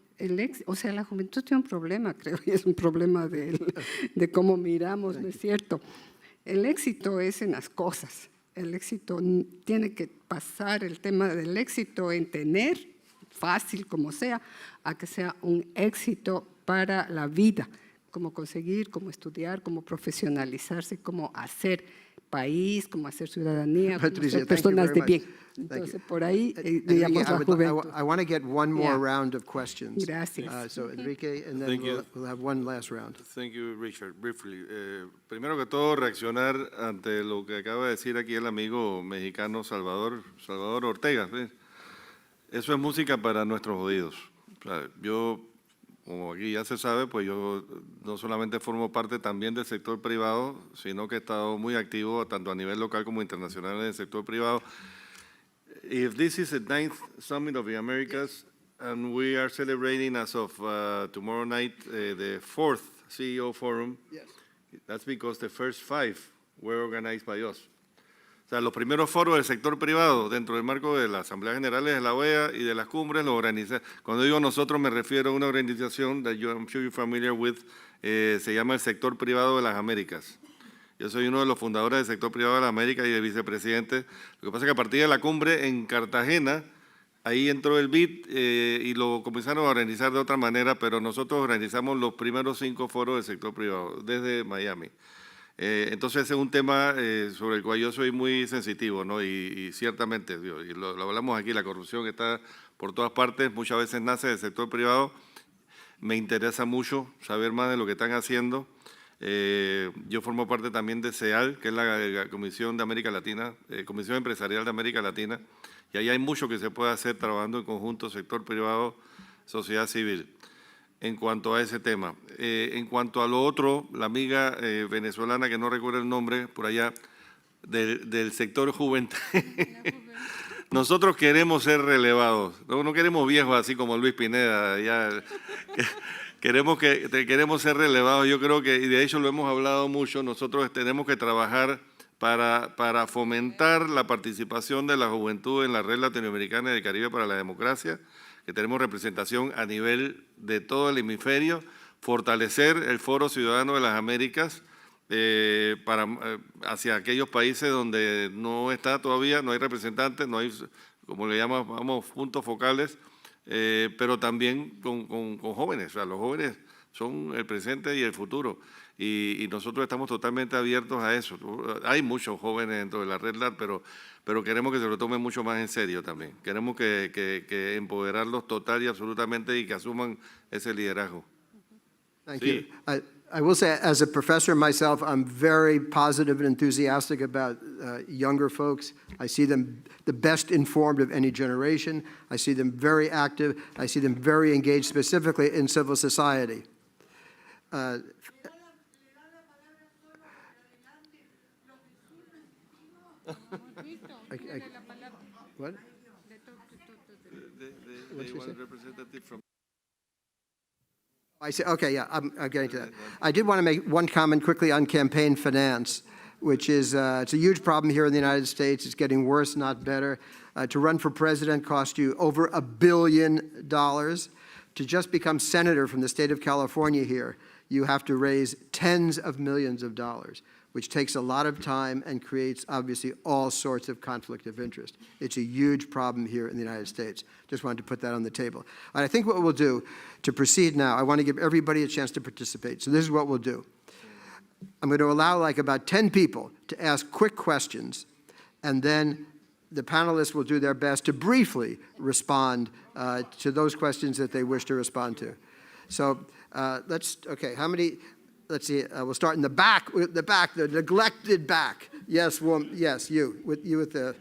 o sea, la juventud tiene un problema, creo, y es un problema de cómo miramos, ¿no es cierto? El éxito es en las cosas, el éxito tiene que pasar el tema del éxito en tener, fácil como sea, a que sea un éxito para la vida, cómo conseguir, cómo estudiar, cómo profesionalizarse, cómo hacer país, cómo hacer ciudadanía, cómo ser personas de bien. Entonces, por ahí, digamos, la juventud.
I want to get one more round of questions.
Gracias.
So, Enrique, and then we'll have one last round.
Thank you, Richard. Briefly. Primero que todo, reaccionar ante lo que acaba de decir aquí el amigo mexicano Salvador Ortega. Eso es música para nuestros oídos. Yo, como aquí ya se sabe, pues yo no solamente formo parte también del sector privado, sino que he estado muy activo tanto a nivel local como internacional en el sector privado. If this is the 9th Summit of the Americas, and we are celebrating as of tomorrow night the 4th CEO Forum, that's because the first 5 were organized by us. O sea, los primeros foros del sector privado dentro del marco de las Asambleas Generales de la OEA y de las cumbres los organiza. Cuando digo nosotros me refiero a una organización that I'm sure you're familiar with, se llama el Sector Privado de las Américas. Yo soy uno de los fundadores del Sector Privado de las Américas y el vicepresidente. Lo que pasa es que a partir de la cumbre en Cartagena, ahí entró el BID y lo comenzaron a organizar de otra manera, pero nosotros organizamos los primeros 5 foros del sector privado desde Miami. Entonces ese es un tema sobre el cual yo soy muy sensitivo, ¿no? Y ciertamente, y lo hablamos aquí, la corrupción está por todas partes, muchas veces nace del sector privado. Me interesa mucho saber más de lo que están haciendo. Yo formo parte también de CEAL, que es la Comisión de América Latina, Comisión Empresarial de América Latina, y ahí hay mucho que se puede hacer trabajando en conjunto, sector privado, sociedad civil. En cuanto a ese tema. En cuanto a lo otro, la amiga venezolana, que no recuerdo el nombre, por allá, del sector juvenil. Nosotros queremos ser relevados, no queremos viejos así como Luis Pineda, ya, queremos ser relevados. Yo creo que, y de hecho lo hemos hablado mucho, nosotros tenemos que trabajar para fomentar la participación de la juventud en la Red Latinoamericana y del Caribe para la Democracia, que tenemos representación a nivel de todo el hemisferio, fortalecer el Foro Ciudadano de las Américas hacia aquellos países donde no está todavía, no hay representantes, no hay, como le llamamos, puntos focales, pero también con jóvenes. O sea, los jóvenes son el presente y el futuro, y nosotros estamos totalmente abiertos a eso. Hay muchos jóvenes dentro de la Red LAT, pero queremos que se lo tomen mucho más en serio también. Queremos que empoderarlos total y absolutamente y que asuman ese liderazgo.
Thank you. I will say, as a professor myself, I'm very positive and enthusiastic about younger folks. I see them the best informed of any generation. I see them very active. I see them very engaged, specifically in civil society. What? I say, okay, yeah, I'm getting to that. I did want to make one comment quickly on campaign finance, which is it's a huge problem here in the United States. It's getting worse, not better. To run for president cost you over $1 billion. To just become senator from the state of California here, you have to raise tens of millions of dollars, which takes a lot of time and creates, obviously, all sorts of conflict of interest. It's a huge problem here in the United States. Just wanted to put that on the table. And I think what we'll do, to proceed now, I want to give everybody a chance to participate. So this is what we'll do. I'm going to allow like about 10 people to ask quick questions, and then the panelists will do their best to briefly respond to those questions that they wish to respond to. So okay, how many? Let's see, we'll start in the back, the neglected back. Yes, yes, you with the.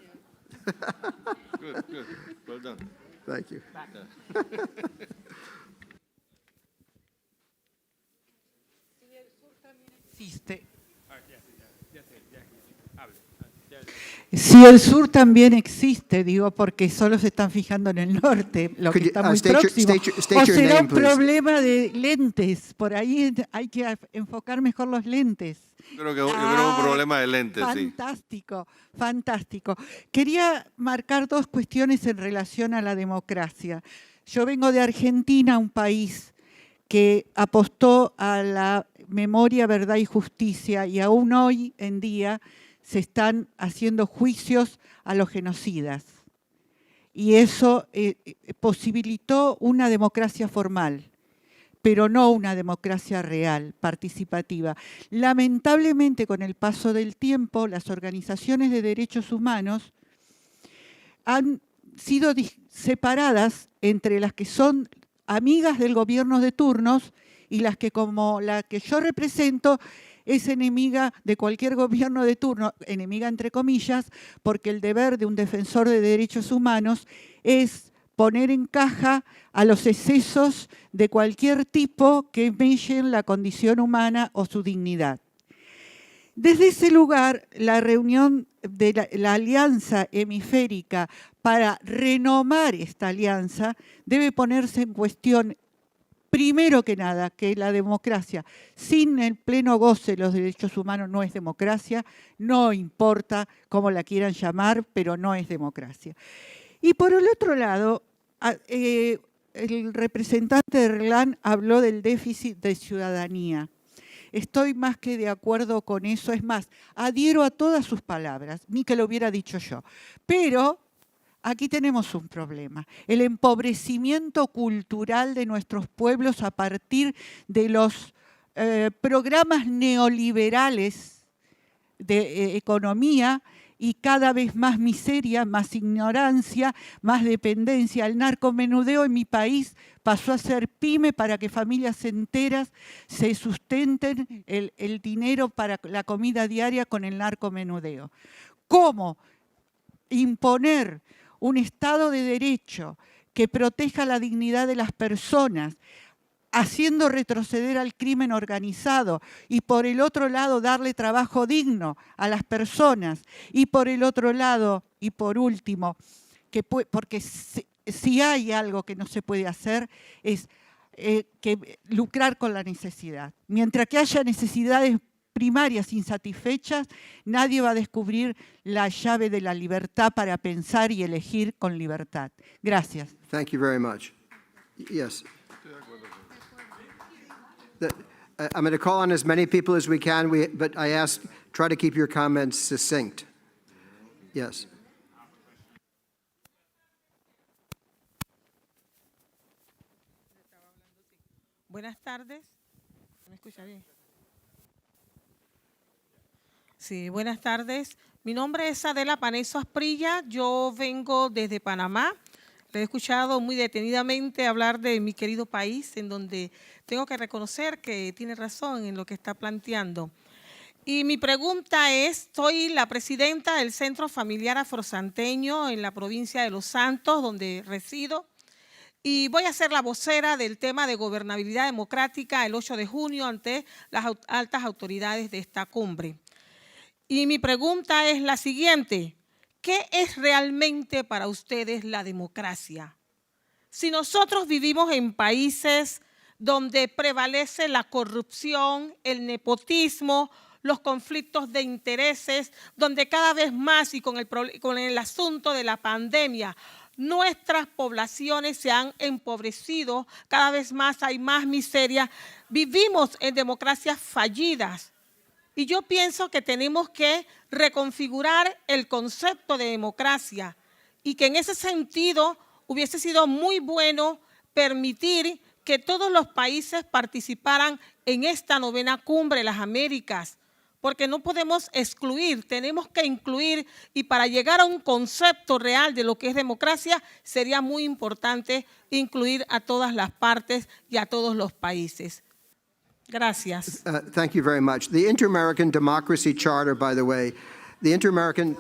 Good, well done.
Thank you.
Si el sur también existe, digo, porque solo se están fijando en el norte, lo que está muy próximo. O será un problema de lentes, por ahí hay que enfocar mejor los lentes.
Creo que es un problema de lentes,
fantástico, sí. Fantástico. Quería marcar 2 cuestiones en relación a la democracia. Yo vengo de Argentina, un país que apostó a la memoria, verdad y justicia, y aún hoy en día se están haciendo juicios a los genocidas. Y eso posibilitó una democracia formal, pero no una democracia real, participativa. Lamentablemente, con el paso del tiempo, las organizaciones de derechos humanos han sido separadas entre las que son amigas del gobierno de turnos y las que, como la que yo represento, es enemiga de cualquier gobierno de turno, enemiga entre comillas, porque el deber de un defensor de derechos humanos es poner en caja a los excesos de cualquier tipo que mellen la condición humana o su dignidad. Desde ese lugar, la reunión de la Alianza Hemisférica para renomar esta alianza debe ponerse en cuestión, primero que nada, que la democracia, sin el pleno goce de los derechos humanos, no es democracia, no importa cómo la quieran llamar, pero no es democracia. Y por el otro lado, el representante de RLAN habló del déficit de ciudadanía. Estoy más que de acuerdo con eso, es más, adhiero a todas sus palabras, ni que lo hubiera dicho yo. Pero aquí tenemos un problema, el empobrecimiento cultural de nuestros pueblos a partir de los programas neoliberales de economía y cada vez más miseria, más ignorancia, más dependencia. El narcomenudeo en mi país pasó a ser pyme para que familias enteras se sustenten el dinero para la comida diaria con el narcomenudeo. ¿Cómo imponer un Estado de Derecho que proteja la dignidad de las personas, haciendo retroceder al crimen organizado, y por el otro lado darle trabajo digno a las personas, y por el otro lado, y por último, porque si hay algo que no se puede hacer es que lucrar con la necesidad. Mientras que haya necesidades primarias insatisfechas, nadie va a descubrir la llave de la libertad para pensar y elegir con libertad. Gracias.
Thank you very much. Yes. I'm going to call on as many people as we can, but I ask, try to keep your comments succinct. Yes.
Buenas tardes. ¿Me escucha bien? Sí, buenas tardes. Mi nombre es Adela Paneso Asprilla. Yo vengo desde Panamá. Le he escuchado muy detenidamente hablar de mi querido país, en donde tengo que reconocer que tiene razón en lo que está planteando. Y mi pregunta es, soy la presidenta del Centro Familiar Afrosanteño en la provincia de Los Santos, donde resido, y voy a ser la vocera del tema de gobernabilidad democrática el 8 de junio ante las altas autoridades de esta cumbre. Y mi pregunta es la siguiente: ¿qué es realmente para ustedes la democracia? Si nosotros vivimos en países donde prevalece la corrupción, el nepotismo, los conflictos de intereses, donde cada vez más, y con el asunto de la pandemia, nuestras poblaciones se han empobrecido, cada vez más hay más miseria, vivimos en democracias fallidas. Y yo pienso que tenemos que reconfigurar el concepto de democracia y que en ese sentido hubiese sido muy bueno permitir que todos los países participaran en esta 9ª Cumbre de las Américas, porque no podemos excluir, tenemos que incluir, y para llegar a un concepto real de lo que es democracia sería muy importante incluir a todas las partes y a todos los países. Gracias.
Thank you very much. The Inter-American Democracy Charter, by the way, the Inter-American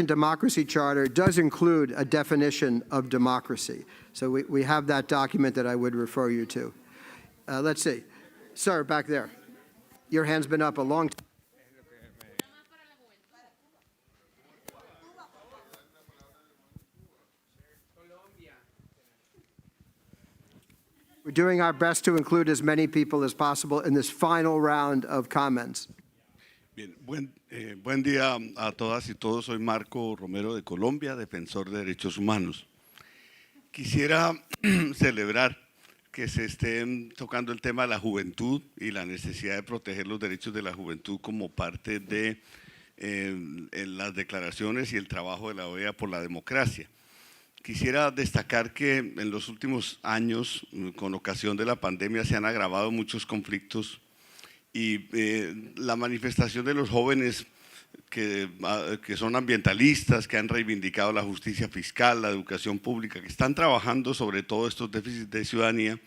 Democracy Charter does include a definition of democracy. So we have that document that I would refer you to. Let's see. Sir, back there. Your hand's been up a long time. We're doing our best to include as many people as possible in this final round of comments.
Bien, buen día a todas y todos. Soy Marco Romero de Colombia, defensor de derechos humanos. Quisiera celebrar que se estén tocando el tema de la juventud y la necesidad de proteger los derechos de la juventud como parte de las declaraciones y el trabajo de la OEA por la democracia. Quisiera destacar que en los últimos años, con ocasión de la pandemia, se han agravado muchos conflictos y la manifestación de los jóvenes que son ambientalistas, que han reivindicado la justicia fiscal, la educación pública, que están trabajando sobre todo estos déficits de ciudadanía,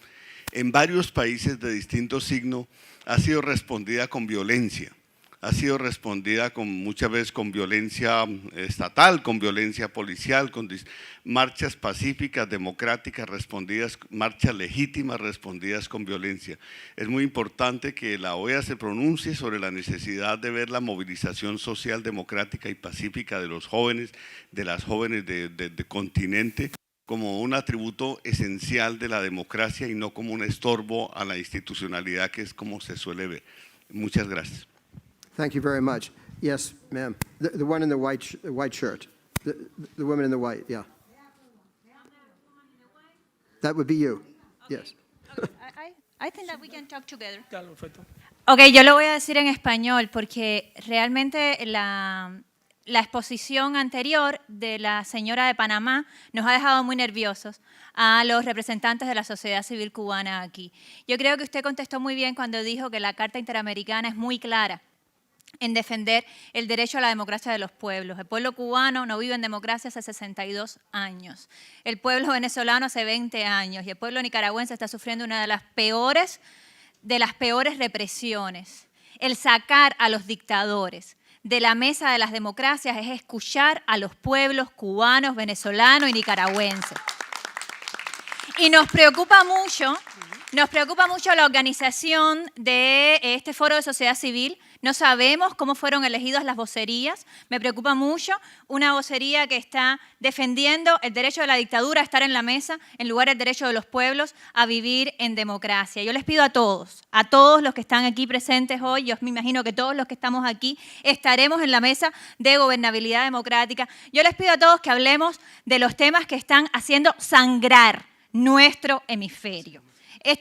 en varios países de distinto signo ha sido respondida con violencia. ha sido respondida muchas veces con violencia estatal, con violencia policial, con marchas pacíficas, democráticas respondidas, marchas legítimas respondidas con violencia. Es muy importante que la OEA se pronuncie sobre la necesidad de ver la movilización social, democrática y pacífica de los jóvenes, de las jóvenes del continente, como un atributo esencial de la democracia y no como un estorbo a la institucionalidad, que es como se suele ver. Muchas gracias.
Thank you very much. Yes, ma'am. The one in the white shirt. The woman in the white, yeah. That would be you. Yes.
I think that we can talk together. Okay, yo lo voy a decir en español porque realmente la exposición anterior de la señora de Panamá nos ha dejado muy nerviosos a los representantes de la sociedad civil cubana aquí. Yo creo que usted contestó muy bien cuando dijo que la Carta Interamericana es muy clara en defender el derecho a la democracia de los pueblos. El pueblo cubano no vive en democracia hace 62 años. El pueblo venezolano hace 20 años. Y el pueblo nicaragüense está sufriendo una de las peores represiones. El sacar a los dictadores de la mesa de las democracias es escuchar a los pueblos cubanos, venezolanos y nicaragüenses. Y nos preocupa mucho la organización de este foro de sociedad civil. No sabemos cómo fueron elegidas las vocerías. Me preocupa mucho una vocería que está defendiendo el derecho de la dictadura a estar en la mesa en lugar del derecho de los pueblos a vivir en democracia. Yo les pido a todos los que están aquí presentes hoy, yo me imagino que todos los que estamos aquí estaremos en la mesa de gobernabilidad democrática. Yo les pido a todos que hablemos de los temas que están haciendo sangrar nuestro hemisferio.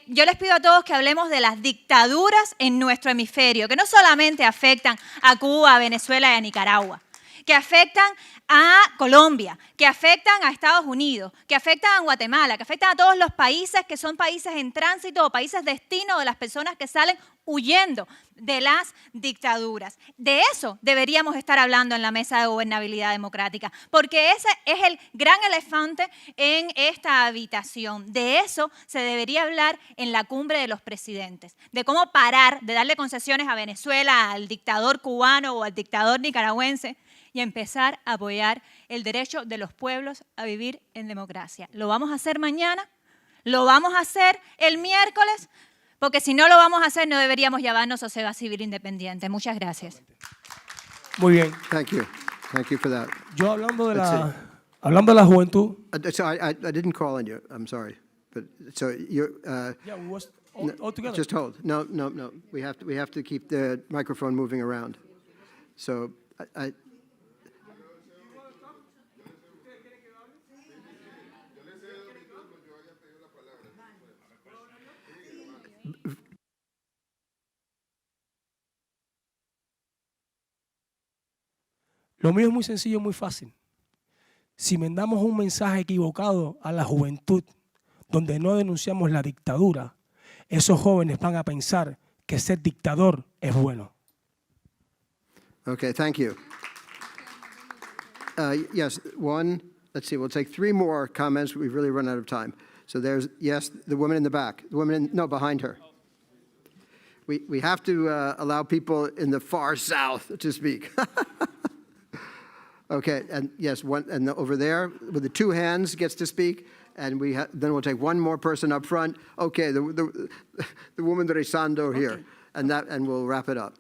Yo les pido a todos que hablemos de las dictaduras en nuestro hemisferio, que no solamente afectan a Cuba, a Venezuela y a Nicaragua, que afectan a Colombia, que afectan a Estados Unidos, que afectan a Guatemala, que afectan a todos los países que son países en tránsito o países destino de las personas que salen huyendo de las dictaduras. De eso deberíamos estar hablando en la mesa de gobernabilidad democrática, porque ese es el gran elefante en esta habitación. De eso se debería hablar en la cumbre de los presidentes, de cómo parar de darle concesiones a Venezuela, al dictador cubano o al dictador nicaragüense, y empezar a apoyar el derecho de los pueblos a vivir en democracia. ¿Lo vamos a hacer mañana? ¿Lo vamos a hacer el miércoles? Porque si no lo vamos a hacer, no deberíamos llamarnos sociedad civil independiente. Muchas gracias.
Muy bien.
Thank you. Thank you for that.
Yo hablando de la juventud.
So I didn't call on you. I'm sorry. But so you
Yeah, we was all together.
just hold. No. We have to keep the microphone moving around. So I
Lo mío es muy sencillo, muy fácil. Si mandamos un mensaje equivocado a la juventud, donde no denunciamos la dictadura, esos jóvenes van a pensar que ser dictador es bueno.
Okay, thank you. Yes, one. Let's see. We'll take three more comments. We've really run out of time. So there's yes, the woman in the back. The woman behind her. We have to allow people in the far south to speak. Okay, and yes, one and over there with the two hands gets to speak, and then we'll take one more person up front. Okay, the woman rezando here, and we'll wrap it up.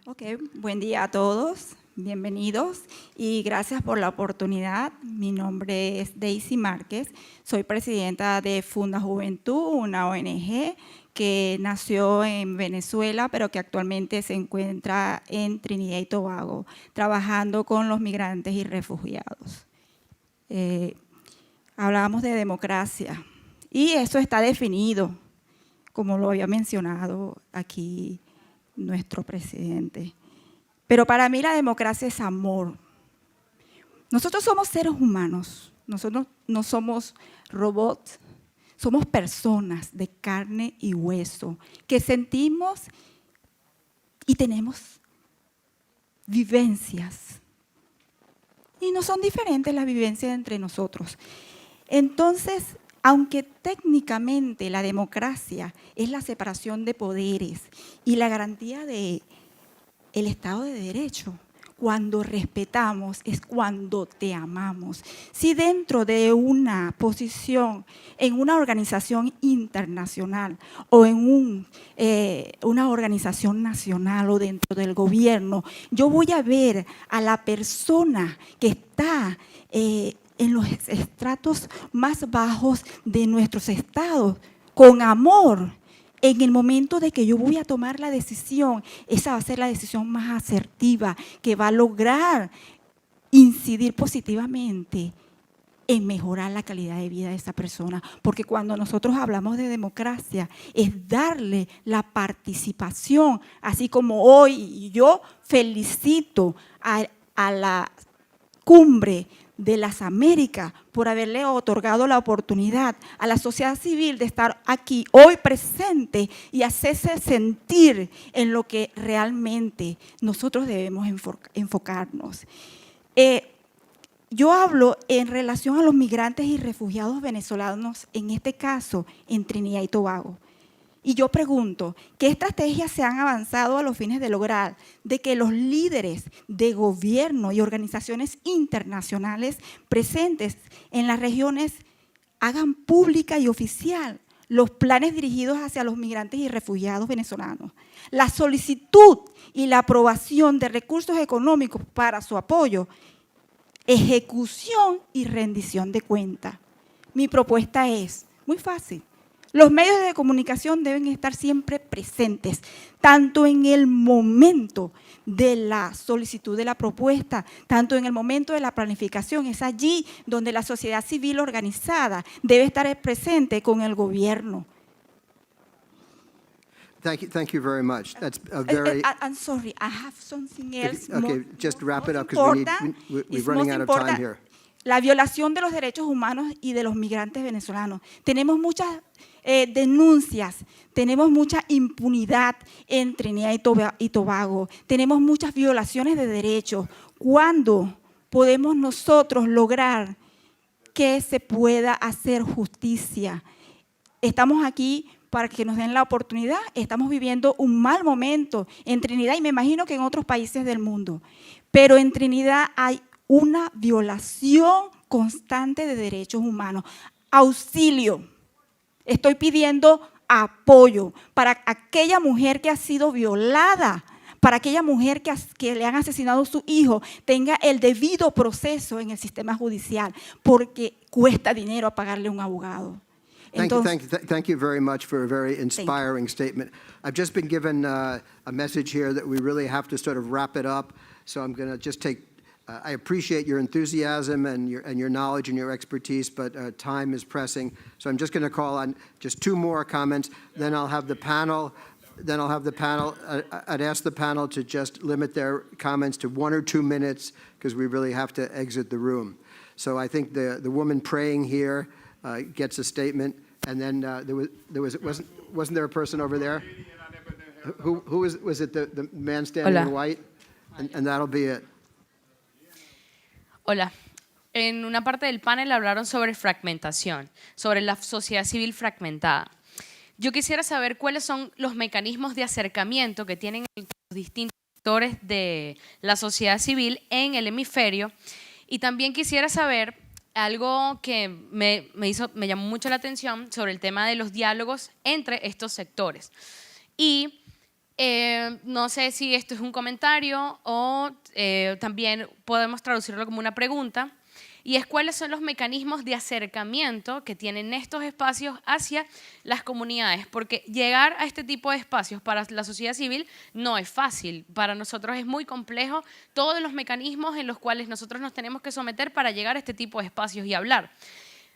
Okay, buen día a todos, bienvenidos y gracias por la oportunidad. Mi nombre es Daisy Márquez, soy presidenta de Funda Juventud, una ONG que nació en Venezuela, pero que actualmente se encuentra en Trinidad y Tobago, trabajando con los migrantes y refugiados. Hablábamos de democracia y eso está definido, como lo había mencionado aquí nuestro presidente. Pero para mí la democracia es amor. Nosotros somos seres humanos, nosotros no somos robots. Somos personas de carne y hueso que sentimos y tenemos vivencias. Y no son diferentes las vivencias entre nosotros. Entonces, aunque técnicamente la democracia es la separación de poderes y la garantía de el Estado de Derecho, cuando respetamos, es cuando te amamos. Si dentro de una posición, en una organización internacional o en una organización nacional o dentro del gobierno, yo voy a ver a la persona que está en los estratos más bajos de nuestros estados, con amor. En el momento de que yo voy a tomar la decisión, esa va a ser la decisión más asertiva que va a lograr incidir positivamente en mejorar la calidad de vida de esa persona. Porque cuando nosotros hablamos de democracia, es darle la participación, así como hoy yo felicito a la cumbre de las Américas por haberle otorgado la oportunidad a la sociedad civil de estar aquí hoy presente y hacerse sentir en lo que realmente nosotros debemos enfocarnos. Yo hablo en relación a los migrantes y refugiados venezolanos, en este caso en Trinidad y Tobago. Y yo pregunto, ¿qué estrategias se han avanzado a los fines de lograr de que los líderes de gobierno y organizaciones internacionales presentes en las regiones hagan pública y oficial los planes dirigidos hacia los migrantes y refugiados venezolanos? La solicitud y la aprobación de recursos económicos para su apoyo, ejecución y rendición de cuentas. Mi propuesta es muy fácil. Los medios de comunicación deben estar siempre presentes, tanto en el momento de la solicitud de la propuesta, tanto en el momento de la planificación. Es allí donde la sociedad civil organizada debe estar presente con el gobierno.
Thank you very much. That's a very...
I'm sorry, I have something else.
Okay, just wrap it up because we're running out of time here.
La violación de los derechos humanos y de los migrantes venezolanos. Tenemos muchas denuncias, tenemos mucha impunidad en Trinidad y Tobago, tenemos muchas violaciones de derechos. ¿Cuándo podemos nosotros lograr que se pueda hacer justicia? Estamos aquí para que nos den la oportunidad. Estamos viviendo un mal momento en Trinidad y me imagino que en otros países del mundo, pero en Trinidad hay una violación constante de derechos humanos. Auxilio. Estoy pidiendo apoyo para aquella mujer que ha sido violada, para aquella mujer que le han asesinado a su hijo, tenga el debido proceso en el sistema judicial, porque cuesta dinero a pagarle un abogado.
Thank you very much for a very inspiring statement. I've just been given a message here that we really have to sort of wrap it up, so I'm going to just take I appreciate your enthusiasm and your knowledge and your expertise, but time is pressing. So I'm just going to call on just two more comments. Then I'll have the panel. I'd ask the panel to just limit their comments to 1 or 2 minutes because we really have to exit the room. So I think the woman praying here gets a statement, and then wasn't there a person over there? Who was it? The man standing in white, and that'll be it.
Hola. En una parte del panel hablaron sobre fragmentación, sobre la sociedad civil fragmentada. Yo quisiera saber cuáles son los mecanismos de acercamiento que tienen los distintos sectores de la sociedad civil en el hemisferio, y también quisiera saber algo que me llamó mucho la atención sobre el tema de los diálogos entre estos sectores. Y no sé si esto es un comentario o también podemos traducirlo como una pregunta, y es cuáles son los mecanismos de acercamiento que tienen estos espacios hacia las comunidades, porque llegar a este tipo de espacios para la sociedad civil no es fácil. Para nosotros es muy complejo todos los mecanismos en los cuales nosotros nos tenemos que someter para llegar a este tipo de espacios y hablar.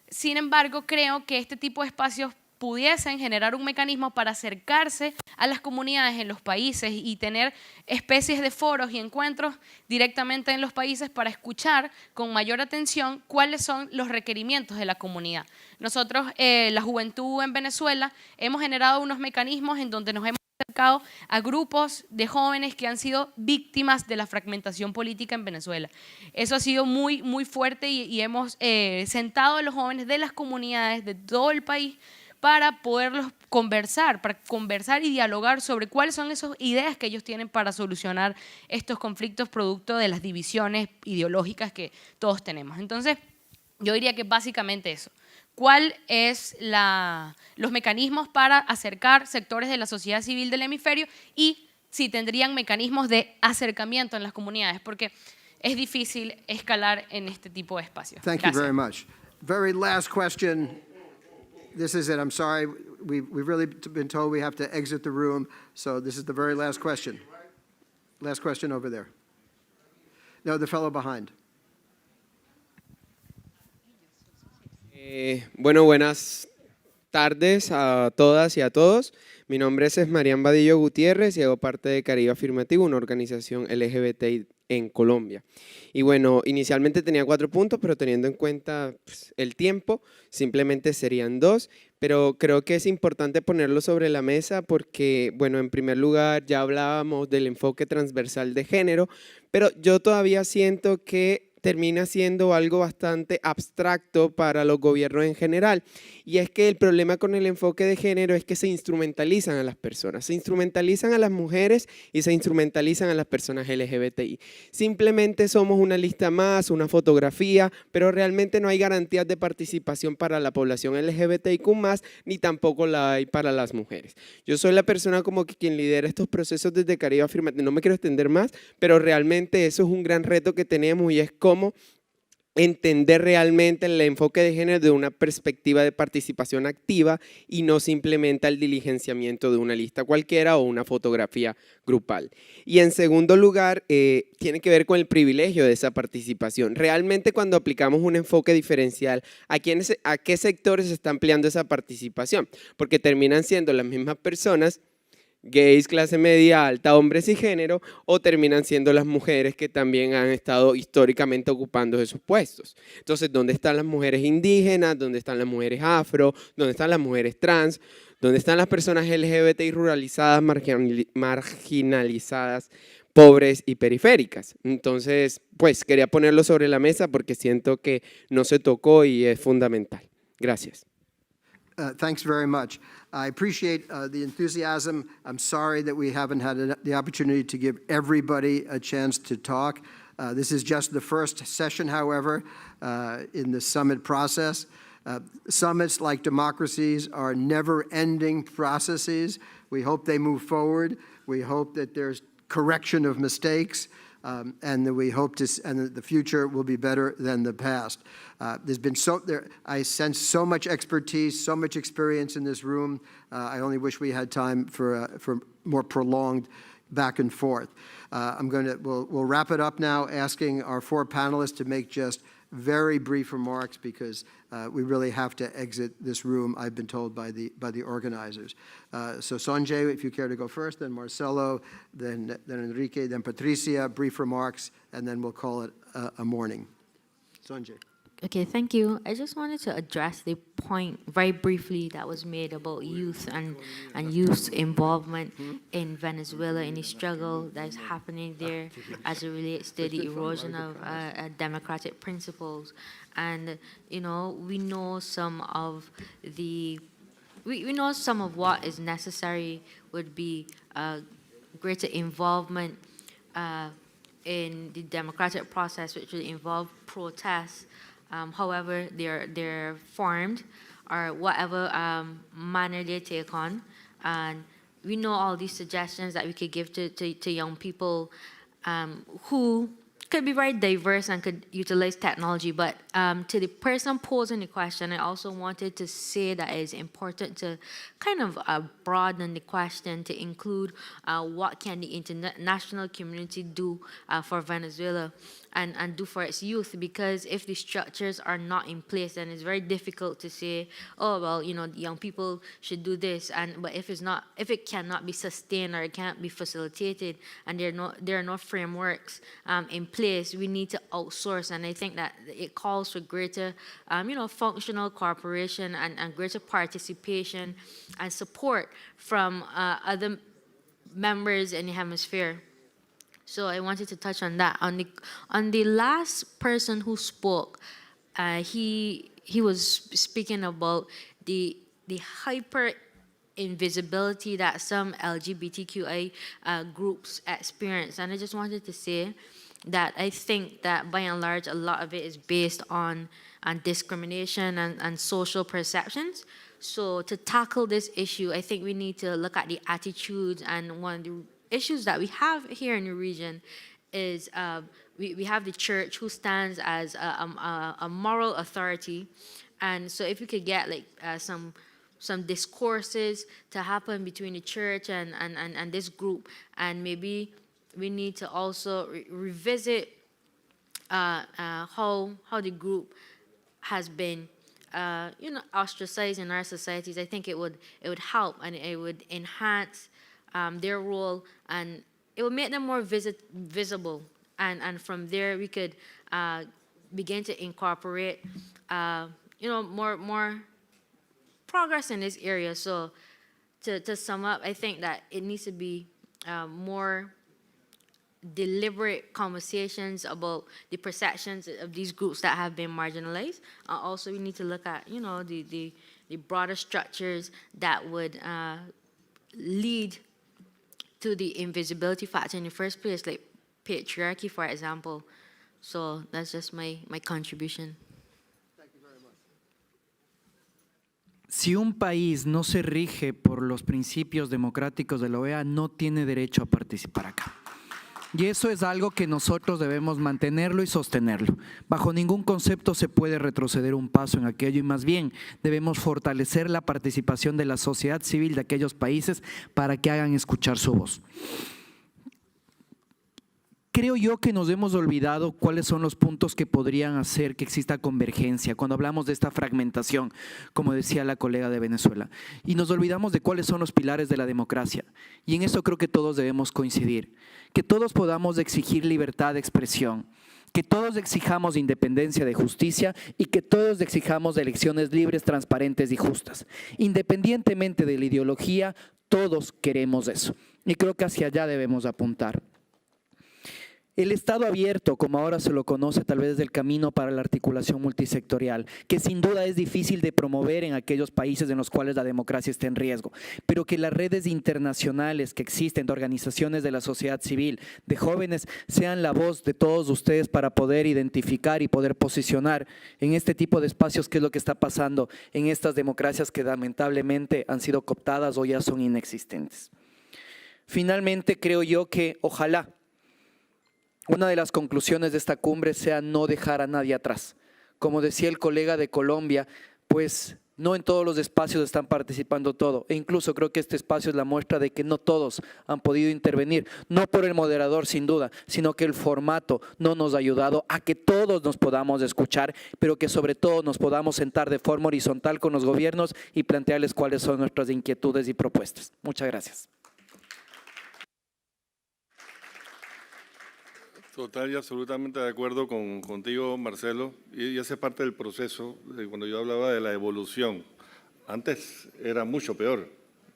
Sin embargo, creo que este tipo de espacios pudiesen generar un mecanismo para acercarse a las comunidades en los países y tener especies de foros y encuentros directamente en los países para escuchar con mayor atención cuáles son los requerimientos de la comunidad. Nosotros, la juventud en Venezuela, hemos generado unos mecanismos en donde nos hemos acercado a grupos de jóvenes que han sido víctimas de la fragmentación política en Venezuela. Eso ha sido muy, muy fuerte y hemos sentado a los jóvenes de las comunidades de todo el país para poderlos conversar, y dialogar sobre cuáles son esas ideas que ellos tienen para solucionar estos conflictos producto de las divisiones ideológicas que todos tenemos. Entonces, yo diría que básicamente eso. ¿Cuál es los mecanismos para acercar sectores de la sociedad civil del hemisferio y si tendrían mecanismos de acercamiento en las comunidades? Porque es difícil escalar en este tipo de espacios.
Thank you very much. Very last question. This is it. I'm sorry. We've really been told we have to exit the room, so this is the very last question. Last question over there. No, the fellow behind.
Bueno, buenas tardes a todas y a todos. Mi nombre es Esmarián Vadillo Gutiérrez y hago parte de Caribe Afirmativo, una organización LGBTI en Colombia. Y bueno, inicialmente tenía 4 puntos, pero teniendo en cuenta pues, el tiempo, simplemente serían 2. Pero creo que es importante ponerlo sobre la mesa porque, bueno, en primer lugar ya hablábamos del enfoque transversal de género, pero yo todavía siento que termina siendo algo bastante abstracto para los gobiernos en general. Y es que el problema con el enfoque de género es que se instrumentalizan a las personas, se instrumentalizan a las mujeres y se instrumentalizan a las personas LGBTI. Simplemente somos una lista más, una fotografía, pero realmente no hay garantías de participación para la población LGBTIQ+, ni tampoco la hay para las mujeres. Yo soy la persona como que quien lidera estos procesos desde Caribe Afirmativo. No me quiero extender más, pero realmente eso es un gran reto que tenemos y es cómo entender realmente el enfoque de género de una perspectiva de participación activa y no simplemente el diligenciamiento de una lista cualquiera o una fotografía grupal. Y en segundo lugar, tiene que ver con el privilegio de esa participación. Realmente cuando aplicamos un enfoque diferencial, ¿a qué sectores se está ampliando esa participación? Porque terminan siendo las mismas personas, gays, clase media, alta, hombres y género, o terminan siendo las mujeres que también han estado históricamente ocupando esos puestos. Entonces, ¿dónde están las mujeres indígenas? ¿Dónde están las mujeres afro? ¿Dónde están las mujeres trans? ¿Dónde están las personas LGBTI ruralizadas, marginalizadas, pobres y periféricas? Entonces, pues quería ponerlo sobre la mesa porque siento que no se tocó y es fundamental. Gracias.
Thanks very much. I appreciate the enthusiasm. I'm sorry that we haven't had the opportunity to give everybody a chance to talk. This is just the first session, however, in the summit process. Summits, like democracies, are never-ending processes. We hope they move forward. We hope that there's correction of mistakes. And that we hope and that the future will be better than the past. There's been I sense so much expertise, so much experience in this room. I only wish we had time for more prolonged back and forth. We'll wrap it up now, asking our 4 panelists to make just very brief remarks because we really have to exit this room, I've been told by the organizers. So Sonjay, if you care to go first, then Marcelo, then Enrique, then Patricia, brief remarks, and then we'll call it a morning. Sonjay.
Okay, thank you. I just wanted to address the point very briefly that was made about youth and youth involvement in Venezuela, in the struggle that is happening there as it relates to the erosion of democratic principles. And, you know, we know some of what is necessary would be greater involvement in the democratic process, which would involve protests. However they're formed or whatever manner they take on. And we know all these suggestions that we could give to young people who could be very diverse and could utilize technology. But to the person posing the question, I also wanted to say that it's important to kind of broaden the question to include what can the international community do for Venezuela and do for its youth, because if the structures are not in place, then it's very difficult to say, oh, well, you know, the young people should do this, but if it cannot be sustained or it can't be facilitated, and there are no frameworks in place, we need to outsource. And I think that it calls for greater, functional cooperation and greater participation and support from other members in the hemisphere. So I wanted to touch on that. On the last person who spoke, he was speaking about the the hyper invisibility that some LGBTQI groups experience. And I just wanted to say that I think that by and large, a lot of it is based on discrimination and social perceptions. So to tackle this issue, I think we need to look at the attitudes, and one of the issues that we have here in the region is we have the church who stands as a moral authority. And so if we could get like some discourses to happen between the church and this group, and maybe we need to also revisit how the group has been ostracized in our societies. I think it would help, and it would enhance their role, and it would make them more visible. And from there we could begin to incorporate more progress in this area. So to sum up, I think that it needs to be more deliberate conversations about the perceptions of these groups that have been marginalized. Also, we need to look at, the broader structures that would lead to the invisibility factor in the first place, like patriarchy, for example. So that's just my contribution.
Si un país no se rige por los principios democráticos de la OEA, no tiene derecho a participar acá. Y eso es algo que nosotros debemos mantenerlo y sostenerlo. Bajo ningún concepto se puede retroceder un paso en aquello, y más bien debemos fortalecer la participación de la sociedad civil de aquellos países para que hagan escuchar su voz. Creo yo que nos hemos olvidado cuáles son los puntos que podrían hacer que exista convergencia cuando hablamos de esta fragmentación, como decía la colega de Venezuela. Y nos olvidamos de cuáles son los pilares de la democracia. Y en eso creo que todos debemos coincidir. Que todos podamos exigir libertad de expresión, que todos exijamos independencia de justicia y que todos exijamos elecciones libres, transparentes y justas. Independientemente de la ideología, todos queremos eso. Y creo que hacia allá debemos apuntar. El Estado abierto, como ahora se lo conoce, tal vez es el camino para la articulación multisectorial, que sin duda es difícil de promover en aquellos países en los cuales la democracia está en riesgo, pero que las redes internacionales que existen de organizaciones de la sociedad civil, de jóvenes, sean la voz de todos ustedes para poder identificar y poder posicionar en este tipo de espacios qué es lo que está pasando en estas democracias que lamentablemente han sido cooptadas o ya son inexistentes. Finalmente, creo yo que ojalá una de las conclusiones de esta cumbre sea no dejar a nadie atrás. Como decía el colega de Colombia, pues no en todos los espacios están participando todo. E incluso creo que este espacio es la muestra de que no todos han podido intervenir. No por el moderador, sin duda, sino que el formato no nos ha ayudado a que todos nos podamos escuchar, pero que sobre todo nos podamos sentar de forma horizontal con los gobiernos y plantearles cuáles son nuestras inquietudes y propuestas. Muchas gracias.
Total y absolutamente de acuerdo contigo, Marcelo, y hace parte del proceso de cuando yo hablaba de la evolución. Antes era mucho peor,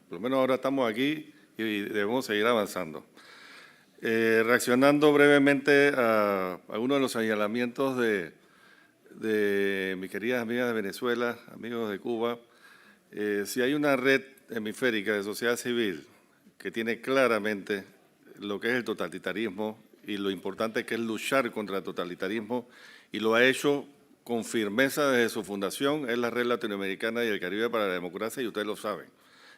por lo menos ahora estamos aquí y debemos seguir avanzando. Reaccionando brevemente a algunos de los señalamientos de mis queridas amigas de Venezuela, amigos de Cuba, si hay una red hemisférica de sociedad civil que tiene claramente lo que es el totalitarismo y lo importante que es luchar contra el totalitarismo, y lo ha hecho con firmeza desde su fundación, es la Red Latinoamericana y el Caribe para la Democracia, y ustedes lo saben.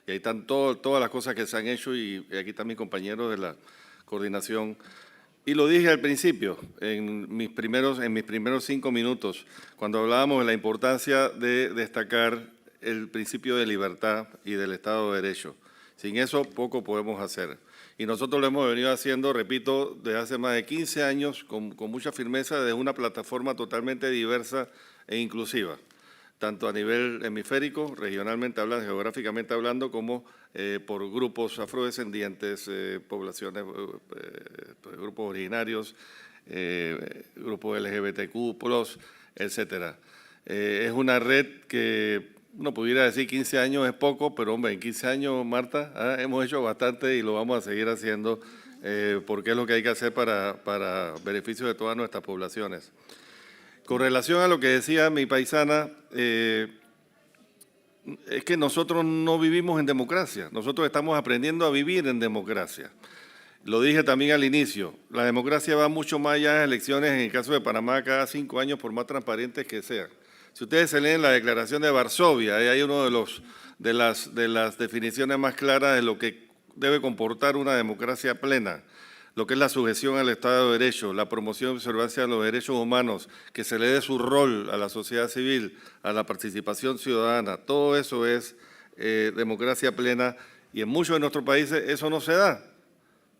Y ahí están todas las cosas que se han hecho, y aquí están mis compañeros de la coordinación. Y lo dije al principio, en mis primeros 5 minutos, cuando hablábamos de la importancia de destacar el principio de libertad y del Estado de Derecho. Sin eso, poco podemos hacer. Y nosotros lo hemos venido haciendo, repito, desde hace más de 15 años, con mucha firmeza, desde una plataforma totalmente diversa e inclusiva, tanto a nivel hemisférico, regionalmente hablando, geográficamente hablando, como por grupos afrodescendientes, poblaciones, grupos originarios, grupos LGBTQ+, etcétera. Es una red que uno pudiera decir 15 años es poco, pero hombre, en 15 años, Marta, hemos hecho bastante y lo vamos a seguir haciendo porque es lo que hay que hacer para beneficio de todas nuestras poblaciones. Con relación a lo que decía mi paisana, es que nosotros no vivimos en democracia, nosotros estamos aprendiendo a vivir en democracia. Lo dije también al inicio, la democracia va mucho más allá de elecciones, en el caso de Panamá, cada 5 años, por más transparentes que sean. Si ustedes se leen la Declaración de Varsovia, ahí hay uno de las definiciones más claras de lo que debe comportar una democracia plena, lo que es la sujeción al Estado de Derecho, la promoción y observancia de los derechos humanos, que se le dé su rol a la sociedad civil, a la participación ciudadana, todo eso es democracia plena, y en muchos de nuestros países eso no se da.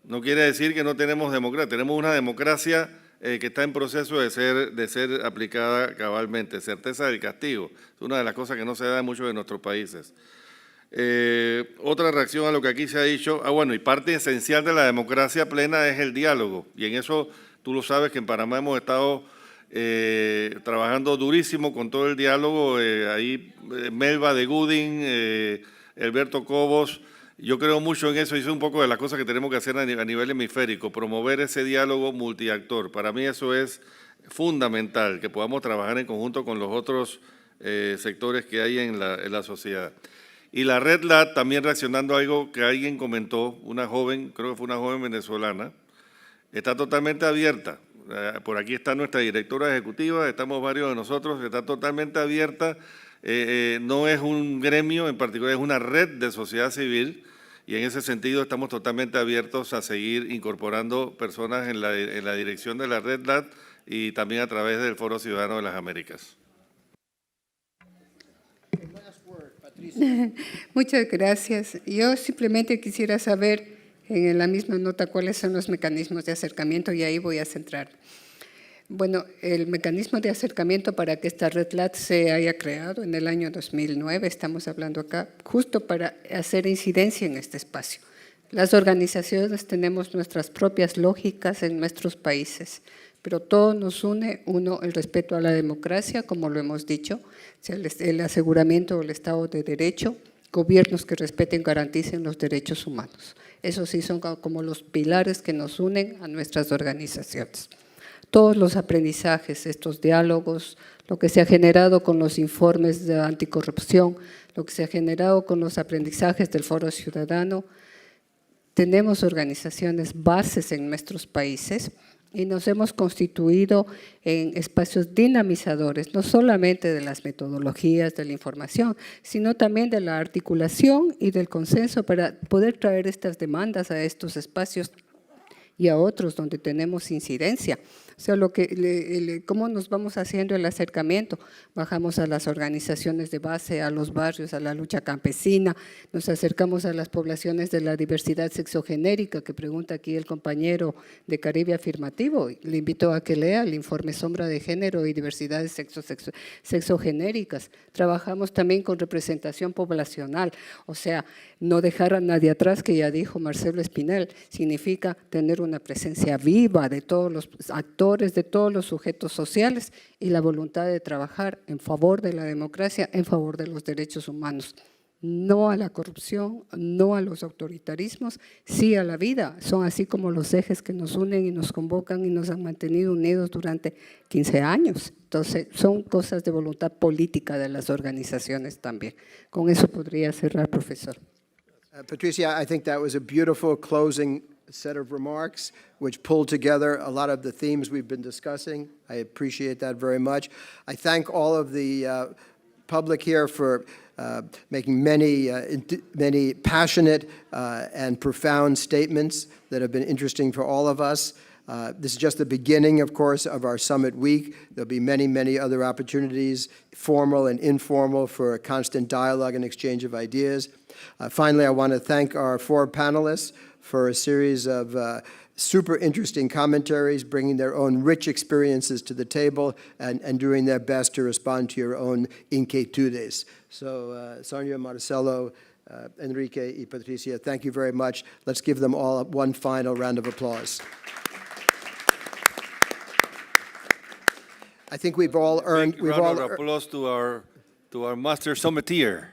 No quiere decir que no tenemos democracia, tenemos una democracia que está en proceso de ser aplicada cabalmente, certeza del castigo, es una de las cosas que no se da en muchos de nuestros países. Otra reacción a lo que aquí se ha dicho, bueno, y parte esencial de la democracia plena es el diálogo, y en eso tú lo sabes que en Panamá hemos estado trabajando durísimo con todo el diálogo, ahí Melba de Gooding, Alberto Cobos, yo creo mucho en eso, y es un poco de las cosas que tenemos que hacer a nivel hemisférico, promover ese diálogo multiactor. Para mí eso es fundamental, que podamos trabajar en conjunto con los otros sectores que hay en la sociedad. Y la Red LAT, también reaccionando a algo que alguien comentó, una joven, creo que fue una joven venezolana, está totalmente abierta. Por aquí está nuestra directora ejecutiva, estamos varios de nosotros, está totalmente abierta. No es un gremio en particular, es una red de sociedad civil, y en ese sentido estamos totalmente abiertos a seguir incorporando personas en la dirección de la Red LAT y también a través del Foro Ciudadano de las Américas.
Muchas gracias. Yo simplemente quisiera saber, en la misma nota, cuáles son los mecanismos de acercamiento, y ahí voy a centrar. Bueno, el mecanismo de acercamiento para que esta Red LAT se haya creado en el año 2009, estamos hablando acá, justo para hacer incidencia en este espacio. Las organizaciones tenemos nuestras propias lógicas en nuestros países, pero todo nos une, uno, el respeto a la democracia, como lo hemos dicho, el aseguramiento del Estado de Derecho, gobiernos que respeten y garanticen los derechos humanos. Esos sí son como los pilares que nos unen a nuestras organizaciones. Todos los aprendizajes, estos diálogos, lo que se ha generado con los informes de anticorrupción, lo que se ha generado con los aprendizajes del Foro Ciudadano, tenemos organizaciones bases en nuestros países y nos hemos constituido en espacios dinamizadores, no solamente de las metodologías de la información, sino también de la articulación y del consenso para poder traer estas demandas a estos espacios y a otros donde tenemos incidencia. O sea, cómo nos vamos haciendo el acercamiento. Bajamos a las organizaciones de base, a los barrios, a la lucha campesina, nos acercamos a las poblaciones de la diversidad sexogenérica, que pregunta aquí el compañero de Caribe Afirmativo. Le invito a que lea el informe Sombra de Género y Diversidades Sexogenéricas. Trabajamos también con representación poblacional, o sea, no dejar a nadie atrás, que ya dijo Marcelo Espinel, significa tener una presencia viva de todos los actores, de todos los sujetos sociales y la voluntad de trabajar en favor de la democracia, en favor de los derechos humanos. No a la corrupción, no a los autoritarismos, sí a la vida. Son así como los ejes que nos unen y nos convocan y nos han mantenido unidos durante 15 años. Entonces, son cosas de voluntad política de las organizaciones también. Con eso podría cerrar, profesor.
Patricia, I think that was a beautiful closing set of remarks which pulled together a lot of the themes we've been discussing. I appreciate that very much. I thank all of the public here for making many passionate and profound statements that have been interesting for all of us. This is just the beginning, of course, of our summit week. There'll be many, many other opportunities, formal and informal, for a constant dialogue and exchange of ideas. Finally, I want to thank our 4 panelists for a series of super interesting commentaries, bringing their own rich experiences to the table and doing their best to respond to your own inquietudes. So, Sonia, Marcelo, Enrique, y Patricia, thank you very much. Let's give them all one final round of applause. I think we've all earned.
Round of applause to our master summiteer.